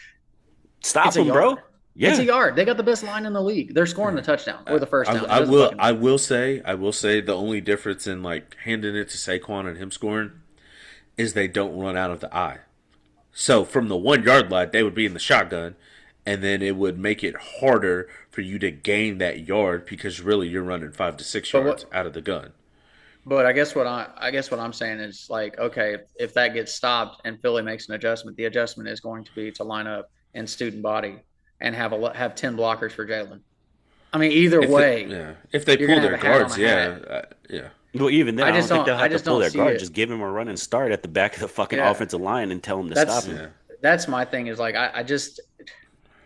Stop It's a them, yard. bro. It's a Yeah, yard. They got the best line in the league. They're scoring the touchdown or the first down. It I doesn't will fucking I matter. will say the only difference in like handing it to Saquon and him scoring is they don't run out of the eye. So from the 1 yard line, they would be in the shotgun, and then it would make it harder for you to gain that yard because really you're running 5 to 6 yards But out of the gun. But I guess what I'm saying is like, okay, if that gets stopped and Philly makes an adjustment, the adjustment is going to be to line up in student body and have 10 blockers for Jalen. I mean, either way, If they you're pull gonna have their a hat on guards, a hat. yeah. well, even then, I don't think they'll I have to just pull don't their see guard. it. Just give him a running start at the back of the fucking Yeah, offensive line and tell him to stop that's him. Yeah. that's my thing is like I just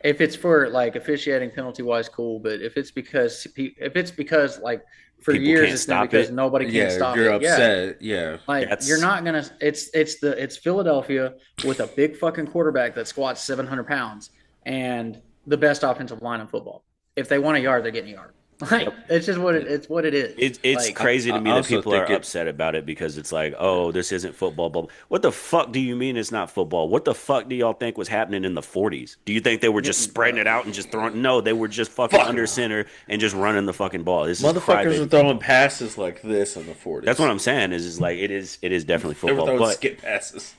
if it's for like officiating penalty wise, cool. But if it's because like for People years can't it's been stop because it. nobody can Yeah, stop you're it. Yeah, upset. Yeah. like you're That's not gonna. It's Philadelphia with a big fucking quarterback that squats 700 pounds and the best offensive line in football. If they want a yard, they're getting a yard. Like yep. it's just it's what it is. It's Like crazy to I me that also people are think it. upset about it because it's like, oh, this isn't football. Blah, blah. What the fuck do you mean it's not football? What the fuck do y'all think was happening in the 40s? Do you think they were just spreading it out and just throwing? No, they were just fucking Fuck under 'em. center and just running the fucking ball. This is Motherfuckers were crybaby throwing football. passes like this in the That's 40s. what I'm saying. Is like it is definitely They were football, throwing but skip passes.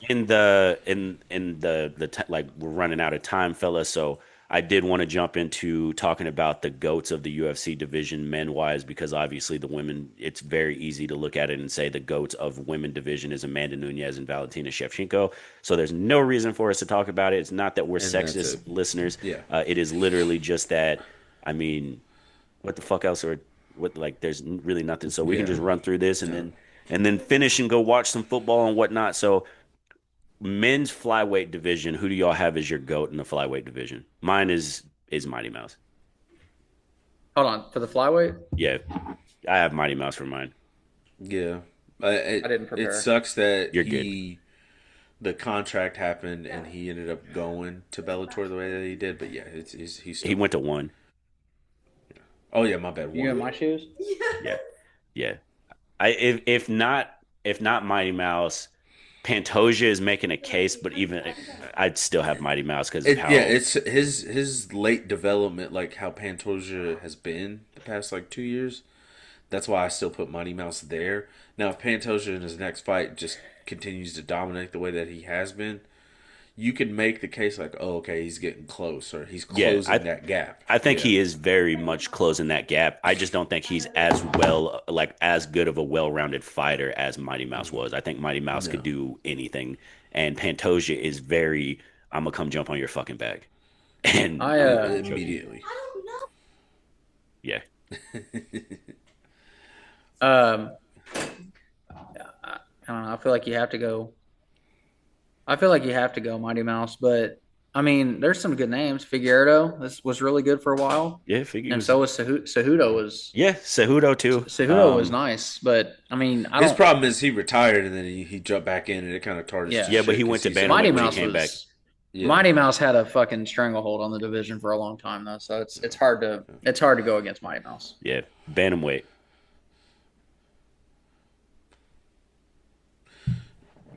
like we're running out of time, fellas. So I did want to jump into talking about the goats of the UFC division men wise because obviously the women. It's very easy to look at it and say the goats of women division is Amanda Nunes and Valentina Shevchenko. So there's no reason for us to talk about it. It's not that we're And that's sexist, it. listeners. Yeah. It is literally just that. I mean, what the fuck else are what like? There's really nothing. So we can Yeah. just run through this and then finish and go watch some football and whatnot. So men's flyweight division, who do y'all have as your goat in the flyweight division? Mine is Mighty Mouse. hold on for the flyweight. Yeah, I have Mighty Mouse for mine. Yeah. I didn't It prepare. sucks that You're good. the contract happened and he ended up going to Bellator the way that he did. But yeah, he's He still. went to one. Oh yeah, my bad. You in One. my shoes? Yeah, yeah. I if not Mighty Mouse, Pantoja is making a case, but even I'd still have Mighty Mouse because of It, how yeah, it's his late development, like how Pantoja has been the past like 2 years. That's why I still put Mighty Mouse there. Now, if Pantoja in his next fight just continues to dominate the way that he has been, you can make the case like, oh, okay, he's getting close or he's yeah, closing that gap. I think Yeah, he is very much closing that gap. I just don't think he's as well, like as good of a well-rounded fighter as Mighty Mouse was. I think Mighty Mouse could no, do anything, and Pantoja is very, I'm gonna come jump on your fucking back, and I I'm gonna choke you. immediately. Yeah, um I don't know. I feel like you have to go. I feel like you have to go Mighty Mouse, but I mean, there's some good names. Figueroa this was really good for a while, yeah. Figure and was, so was Cejudo was yeah. Cejudo too. Cejudo was nice, but I mean, I His don't. problem is he retired and then he jumped back in and it kind of tarnished his Yeah, Yeah, but shit he because went to he's Mighty bantamweight when he Mouse came back. was yeah. Mighty Mouse had a fucking stranglehold on the division for a long time though, so it's hard to go against Mighty Mouse. Yeah, bantamweight.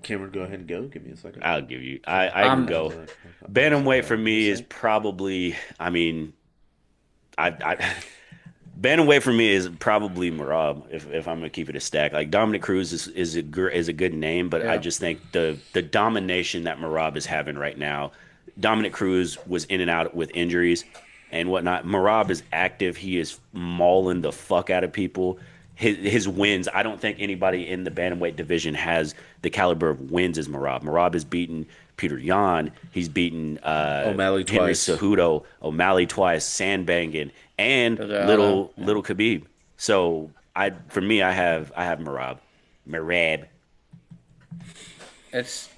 Cameron, go ahead and go. Give me a second. I'll give you. I can Um, go. Sorry, Bantamweight for what were you me is saying? probably. I mean, I bantamweight for me is probably Marab. If I'm gonna keep it a stack, like Dominic Cruz is a good name, but I yeah, just think the domination that Marab is having right now. Dominic Cruz was in and out with injuries and whatnot. Marab is active. He is mauling the fuck out of people. His wins. I don't think anybody in the bantamweight division has the caliber of wins as Marab. Marab has beaten Peter Yan. He's beaten O'Malley Henry twice. Cejudo, O'Malley twice, sandbanging, and Jose Aldo. little Khabib. So for me, I have Marab. Marab. It's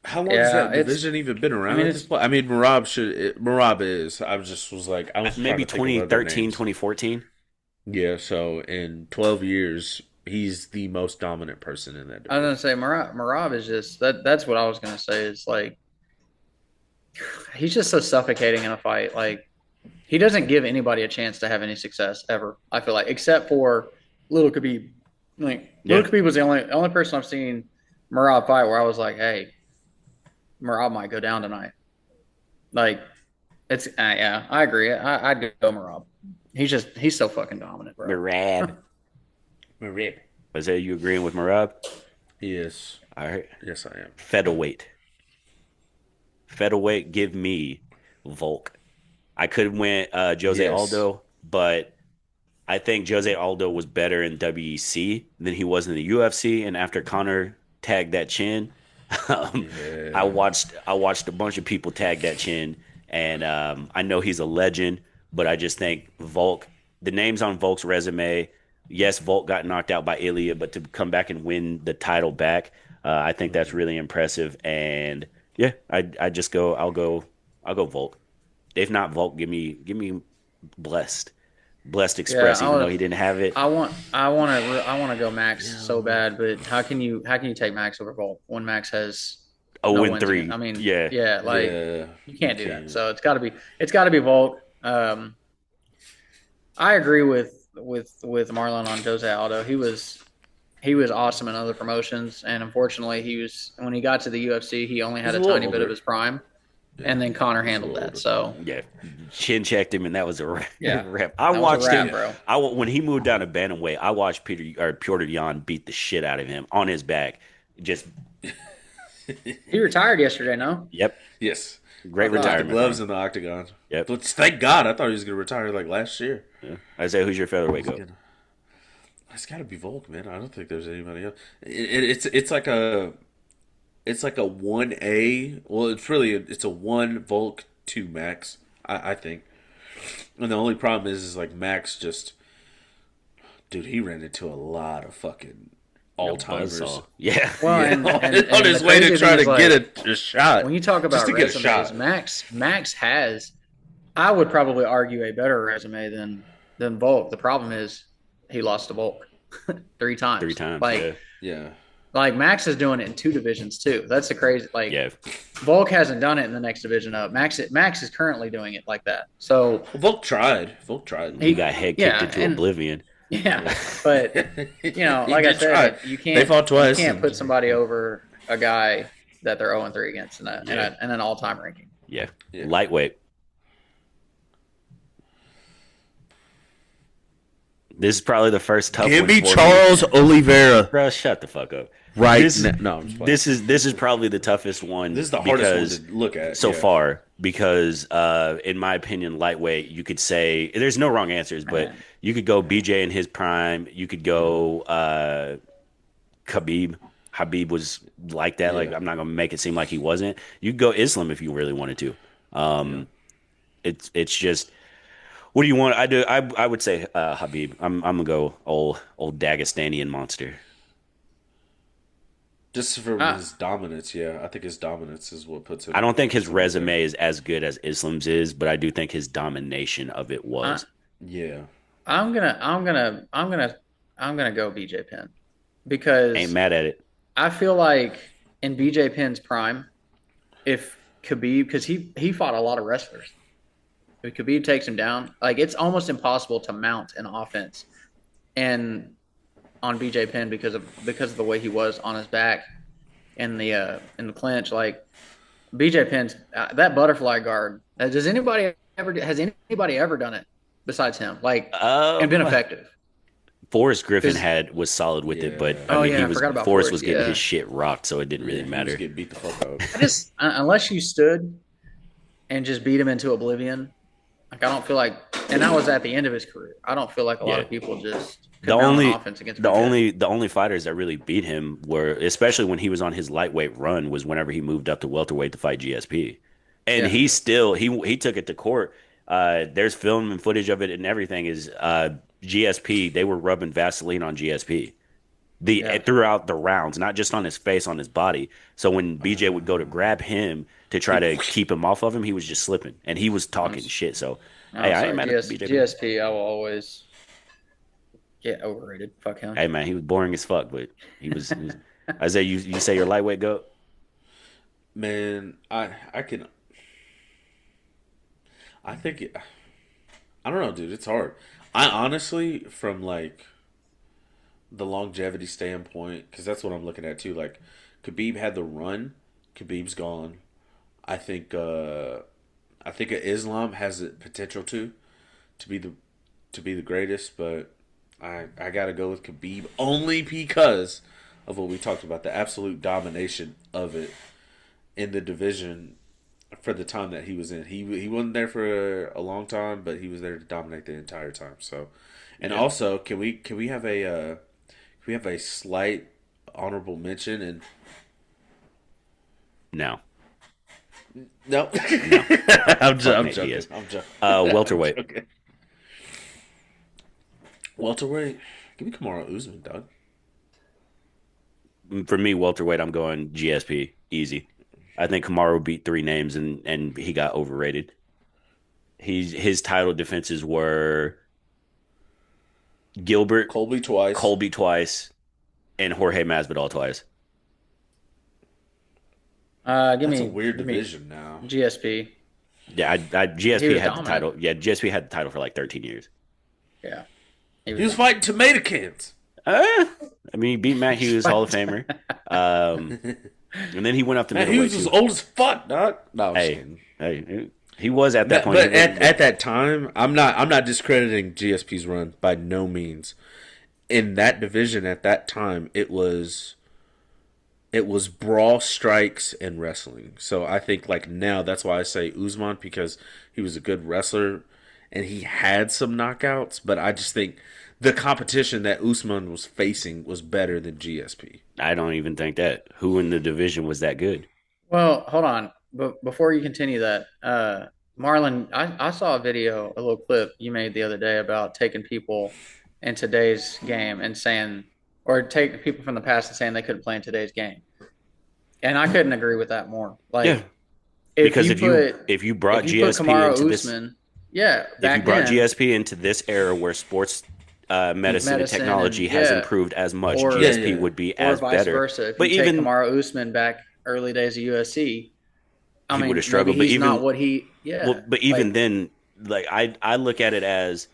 How long has yeah, that it's. division even been I around mean, at this it's point? I mean, Marab is. I just was like, I was trying Maybe to think of other 2013, names. 2014. Yeah, so in 12 years, he's the most dominant person in that I was gonna division. say Marab is just that. That's what I was gonna say. Is like he's just so suffocating in a fight. Like he doesn't give anybody a chance to have any success ever. I feel like, except for Little Khabib. Like Yeah, Little Khabib was the only person I've seen Marab fight where I was like, hey, Marab might go down tonight. Like it's yeah, I agree. I'd go Marab. He's so fucking dominant, bro. Marab. Marab. Is that you agreeing with Marab? Yes. All right. Yes, I am. Featherweight. Featherweight, give me Volk. I could have went Jose Yes. Aldo, but I think Jose Aldo was better in WEC than he was in the UFC. And after Connor tagged that chin, um, Yeah. I watched a bunch of people tag that chin, and I know he's a legend, but I just think Volk. The names on Volk's resume. Yes, Volk got knocked out by Ilya, but to come back and win the title back, I think that's really impressive. And yeah, I just go. I'll go Volk. If not Volk, give me blessed. Blessed Yeah, Express, even though he didn't have it. I want to go Max so bad, but how can you take Max over Volt when Max has no 0 and wins again? 3. I mean, Yeah. yeah, like Yeah. you You can't do that. can't. So it's got to be Volt. I agree with Marlon on Jose Aldo. He was awesome in other promotions, and unfortunately, he was when he got to the UFC, he only He's had a a little tiny bit of older. his prime, Yeah. and then Connor He's a handled little that. older. So Yeah, chin checked him, and that was a yeah, rep. I that was a watched wrap, him. bro. When he moved down to bantamweight, I watched Piotr Jan beat the shit out of him on his back. Just He retired yesterday, no? yep, Yes. great Put the retirement for gloves him. in the octagon. Yep. But thank God, I thought he was going to retire like last year. Yeah. Isaiah, who's your featherweight go? It's got to be Volk, man. I don't think there's anybody else. It's like a 1A. Well, it's a 1 Volk 2 Max. I think. And the only problem is like Max just, dude, he ran into a lot of fucking all timers. Buzzsaw. Yeah, Well, Yeah, on his the way to crazy try thing to is, get like, a shot, when you talk just about to get a resumes, shot. Max has, I would probably argue a better resume than Volk. The problem is he lost to Volk 3 times. 3 times. Like Yeah, Yeah, like Max is doing it in 2 divisions too. That's the crazy. Like yeah. Volk hasn't done it in the next division up. Max is currently doing it like that. So well, Volk tried. Volk tried. He got head kicked yeah, into and oblivion. Yeah, but He like I did try. said, you They fought twice. can't put somebody over a guy that they're 0-3 against Yeah, in an all time ranking. yeah. Yeah. Lightweight. This is probably the first tough Give one me for me. Charles Oliveira. Bro, shut the fuck up. Right This is now. No, I'm just playing. this is probably the toughest one This is the hardest because one to look at so yeah. far because in my opinion, lightweight, you could say there's no wrong answers, but Man. you could go BJ in his prime. You could go Khabib. Habib was like that. Like Yeah. I'm not gonna make it seem like he wasn't. You could go Islam if you really wanted to. Yeah. It's just what do you want? I would say Habib. I'm gonna go old Dagestanian monster. Just from Uh, his dominance, yeah. I think his dominance is what I don't think his puts him up there. resume is as good as Islam's is, but I do think his domination of it I, was. Yeah. I'm gonna go BJ Penn Ain't because mad at it. I feel like in BJ Penn's prime, if Khabib, because he fought a lot of wrestlers, if Khabib takes him down, like it's almost impossible to mount an offense and on BJ Penn because of the way he was on his back in the clinch. Like BJ Penn's that butterfly guard. Has anybody ever done it besides him? Like and been Um, effective? Forrest Griffin 'Cause- was solid with it, but Yeah. I oh mean yeah, I forgot about Forrest was Forrest. getting Yeah, his shit rocked, so it didn't Yeah, really he was matter. getting beat the fuck up. I just unless you stood and just beat him into oblivion. Like I don't feel like, and that was at the end of his career. I don't feel like a lot Yeah. of people just could The mount an only offense against BJ. the only fighters that really beat him were, especially when he was on his lightweight run, was whenever he moved up to welterweight to fight GSP, and Yeah, he still he took it to court. There's film and footage of it and everything. Is GSP? They were rubbing Vaseline on GSP yeah. throughout the rounds, not just on his face, on his body. So when BJ would go to grab him to try to keep him off of him, he was just slipping, and he was I'm, talking shit. So hey, I'm I ain't sorry, mad at BJ. GSP. I will always get overrated. Fuck him. Hey man, he was boring as fuck, but he was Isaiah, you say your lightweight goat? Man, I can I think it, I don't know, dude. It's hard. I honestly, from like the longevity standpoint, because that's what I'm looking at too. Like, Khabib had the run. Khabib's gone. I think. I think Islam has the potential to be the greatest, but I gotta go with Khabib only because of what we talked about, the absolute domination of it in the division for the time that he was in. He wasn't there for a long time, but he was there to dominate the entire time. So, and Yeah. also, can we have a slight honorable mention? And No, no, no. I'm Fuck Nate joking. Diaz. I'm joking. Welterweight. Okay. Welterweight. Give me Kamaru Usman, dog. For me, welterweight, I'm going GSP. Easy. I think Kamaru beat three names and he got overrated. His title defenses were Gilbert, Colby twice. Colby twice, and Jorge Masvidal twice. Give That's a me weird give me division now. GSP. Yeah, He GSP was had the dominant. title. Yeah, GSP had the title for like 13 years. Yeah, He was fighting tomato cans. I mean, he beat Matt Hughes, Hall of Famer. And then he went up to Man, he middleweight was as too. old as fuck, dog. No, I'm just Hey, kidding. hey, he was at that point. But at that time, I'm not discrediting GSP's run by no means. In that division at that time, it was brawl, strikes, and wrestling. So I think like now that's why I say Usman, because he was a good wrestler and he had some knockouts. But I just think the competition that Usman was facing was better than GSP. I don't even think that. Who in the division was that good? Well, hold on. But before you continue that, Marlon, I saw a video, a little clip you made the other day about taking people in today's game and saying, or taking people from the past and saying they couldn't play in today's game. And I couldn't agree with that more. Yeah, Like, if because you put if you brought if you put GSP Kamaru into this, Usman, yeah, if you back brought then, GSP into this era where sports medicine and medicine technology and has yeah, improved as much, or Yeah, GSP yeah. would be or as vice better. versa. If But you take even Kamaru Usman back early days of USC, I he would mean, have maybe struggled. But he's not even what he, yeah, well, but even like then, like I look at it as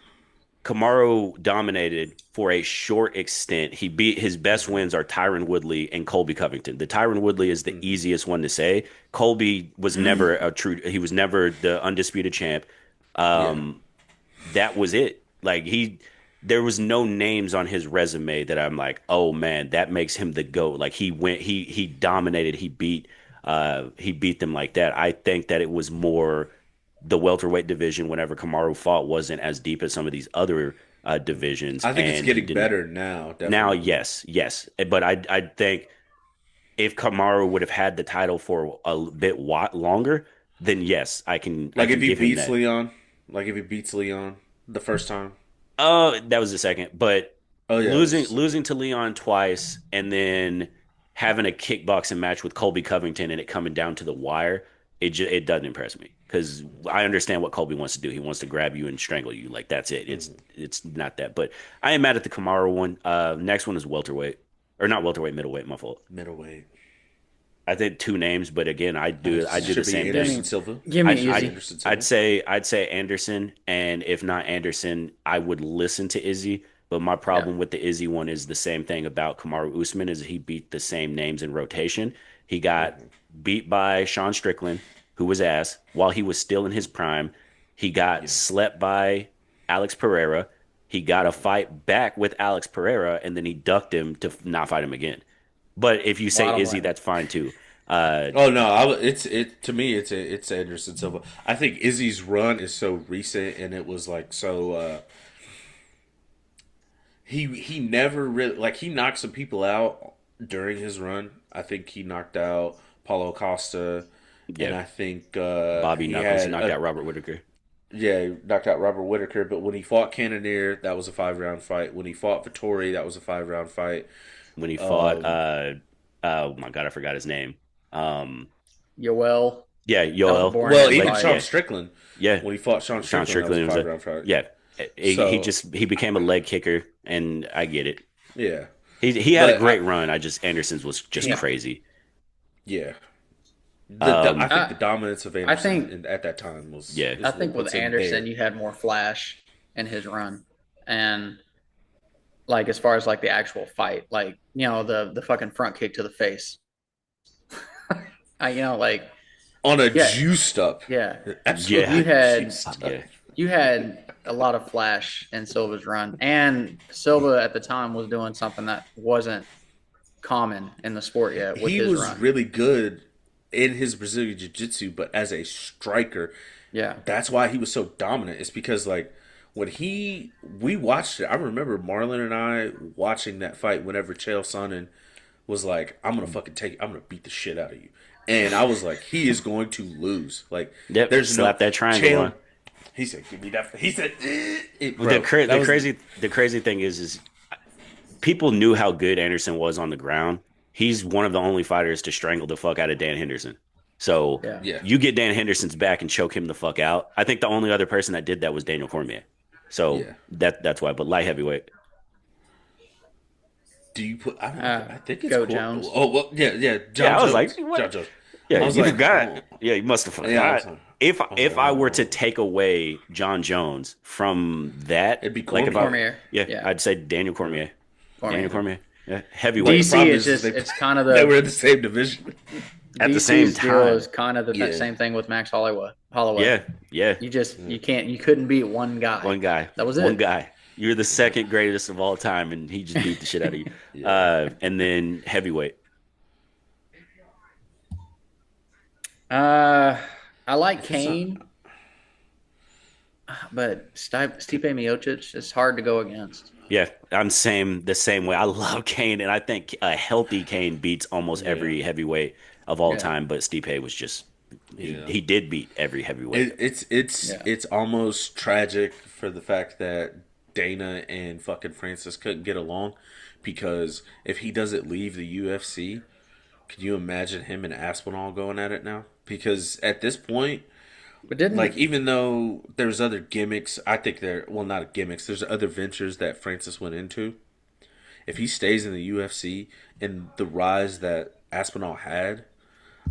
Kamaru dominated for a short extent. He beat his best Hmm. wins are Tyron Woodley and Colby Covington. The Tyron Woodley is the Hmm. easiest one to say. Colby was never a true. He was never the undisputed champ. Yeah. Um, that was it. Like there was no names on his resume that I'm like, oh man, that makes him the GOAT. Like he dominated. He beat them like that. I think that it was more the welterweight division whenever Kamaru fought wasn't as deep as some of these other divisions, I think it's and he getting didn't. better now, Now, definitely. yes, yes, but I think if Kamaru would have had the title for a bit longer, then yes, I Like if can he give him beats that. Leon, like if he beats Leon the first time. That was the second, but Oh yeah, it was the second. losing to Leon twice and then having a kickboxing match with Colby Covington and it coming down to the wire, it doesn't impress me because I understand what Colby wants to do. He wants to grab you and strangle you, like that's it. Hmm. It's not that, but I am mad at the Kamaru one. Next one is welterweight or not welterweight, middleweight. My fault. Middleweight. I think two names, but again, I do the Should be same Give thing. Anderson me, Silva. give I me Should be I Izzy. Anderson Silva. I'd say Anderson, and if not Anderson, I would listen to Izzy. But my Yeah, problem with the Izzy one is the same thing about Kamaru Usman is he beat the same names in rotation. He got Hmm. beat by Sean Strickland, who was ass, while he was still in his prime. He got Yeah. slept by Alex Pereira. He got a Hmm. fight back with Alex Pereira, and then he ducked him to not fight him again. But if you say bottom Izzy, line. that's fine too. Uh, Oh no, it's it to me. It's Anderson Silva. I think Izzy's run is so recent, and it was like so. He never really like he knocked some people out during his run. I think he knocked out Paulo Costa, and yeah, I think Bobby he Knuckles. He had knocked a out Robert Whitaker. yeah knocked out Robert Whitaker. But when he fought Cannonier, that was a 5 round fight. When he fought Vittori, that was a 5 round fight. When he fought Um, oh my god, I forgot his name. Um Yoel, yeah, that was a Yoel. boring well, ass even Like fight. Sean yeah, Strickland, yeah. when he fought Sean Sean Strickland, that was a Strickland was five a round fight. yeah. So He became a leg kicker and I get it. yeah, He had a but great run. I just Anderson's was just Yeah, crazy. yeah, I Um think the I dominance of I Anderson think at that time was yeah. I is think with what's in Anderson, there. you had more flash in his run, and like as far as like the actual fight, like the fucking front kick to the face. I like On a yeah, juiced up, yeah. Yeah. You absolutely had juiced up. Yeah. you had a lot of flash in Silva's run, and Silva at the time was doing something that wasn't common in the sport yet with He his was run. really good in his Brazilian Jiu Jitsu, but as a striker, Yeah, that's why he was so dominant. It's because like when we watched it, I remember Marlon and I watching that fight whenever Chael Sonnen was like, I'm gonna beat the shit out of you. And I was like, he is going to lose. Like, Yep. there's no Slap that triangle Chael. on. He said, "Give me that." He said, The "Bro, that was the crazy thing is people knew how good Anderson was on the ground. He's one of the only fighters to strangle the fuck out of Dan Henderson. So yeah. yeah, you get Dan Henderson's back and choke him the fuck out. I think the only other person that did that was Daniel Cormier. So yeah." that's why. But light heavyweight, Do you put? I don't. Uh, I think it's Go cool. Jones. Oh well, yeah, yeah. yeah, John I was like, Jones. John what? Jones. Yeah, I was you like, forgot. oh, Yeah, you must have yeah. forgot. I was like, If I were to oh, take away John Jones from that, it'd be like if I Cormier. Cormier. yeah, Yeah, I'd say Daniel Yeah. Cormier. Daniel Cormier. Cormier. Yeah, But the heavyweight. DC problem is is just they it's kind of they were the in the same division. at the same DC's deal time. is kind of that Yeah. same thing with Max Holloway. Holloway. Yeah, yeah. Yeah. You couldn't beat one guy. One guy, That was one it. guy. You're the second greatest of all time, and he just beat the shit out of you. Yeah. And then heavyweight. Uh, I like If it's not, Kane, but Stipe Miocic is hard to go against. Yeah, I'm the same way. I love Kane, and I think a healthy Kane beats almost yeah, every heavyweight of all Yeah, time. But Stipe was just yeah. he did beat every heavyweight. yeah. It's almost tragic for the fact that Dana and fucking Francis couldn't get along because if he doesn't leave the UFC, can you imagine him and Aspinall going at it now? Because at this point, But like didn't even though there's other gimmicks, I think there well not gimmicks. There's other ventures that Francis went into. If he stays in the UFC and the rise that Aspinall had,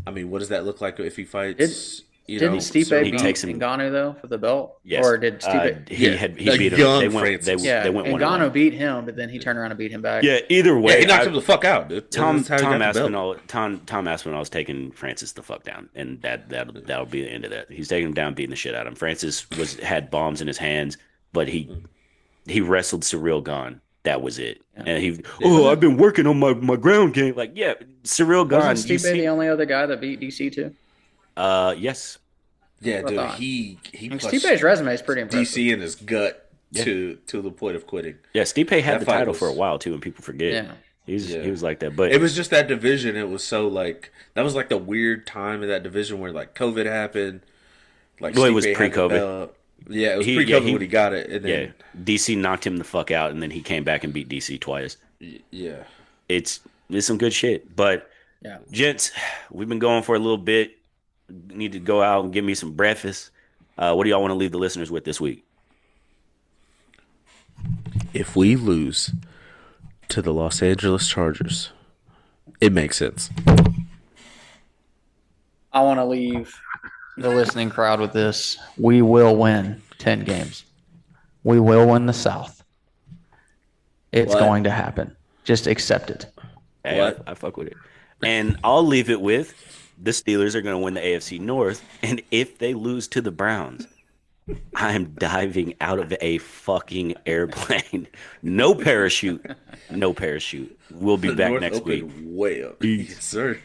I mean, what does that look like if he did fights? You Didn't know, Stipe Cyril beat takes him- Ngannou though for the belt? Yes. Or did Stipe? Yeah, beat him. young They went. Francis. Yeah, They went and 1-1. Ngannou beat him, but then he turned around and beat him back. Yeah. Either Yeah, way, he knocked him the fuck out, dude. Tom That's how he got the belt. Aspinall is taking Francis the fuck down, and that'll be the end of that. He's taking him down, beating the shit out of him. Francis had bombs in his hands, but he wrestled Cyril Gane. That was it. Yeah. And I've been working on my ground game. Like, yeah, Cyril Gane. Wasn't Stipe the only other guy that beat DC too? Yes. Yeah, What I dude, thought. he And punched Stipe's resume is pretty impressive. DC in his gut to the point of quitting. Yeah, Stipe had That the fight title was- for a while too, and people forget. Yeah. He was like that. But It was just that division. It was so like that was like the weird time in that division where like COVID happened. Like Well, it was Stipe had the pre-COVID. belt. Yeah, it was He- pre-COVID yeah, when he got it, and yeah, then DC knocked him the fuck out, and then he came back and beat DC twice. yeah. It's some good shit. But Yeah. gents, we've been going for a little bit. Need to go out and get me some breakfast. What do y'all want to leave the listeners with this week? If we lose to the Los Angeles Chargers, it makes sense. I want to leave the listening crowd with this. We will win 10 games. We will win the South. It's What? going to happen. Just accept it. Hey, What? I fuck with it. And I'll leave it with the Steelers are going to win the AFC North. And if they lose to the Browns, I am diving out of a fucking airplane. No parachute. No parachute. We'll be back North next week. opened way up. Yes, sir.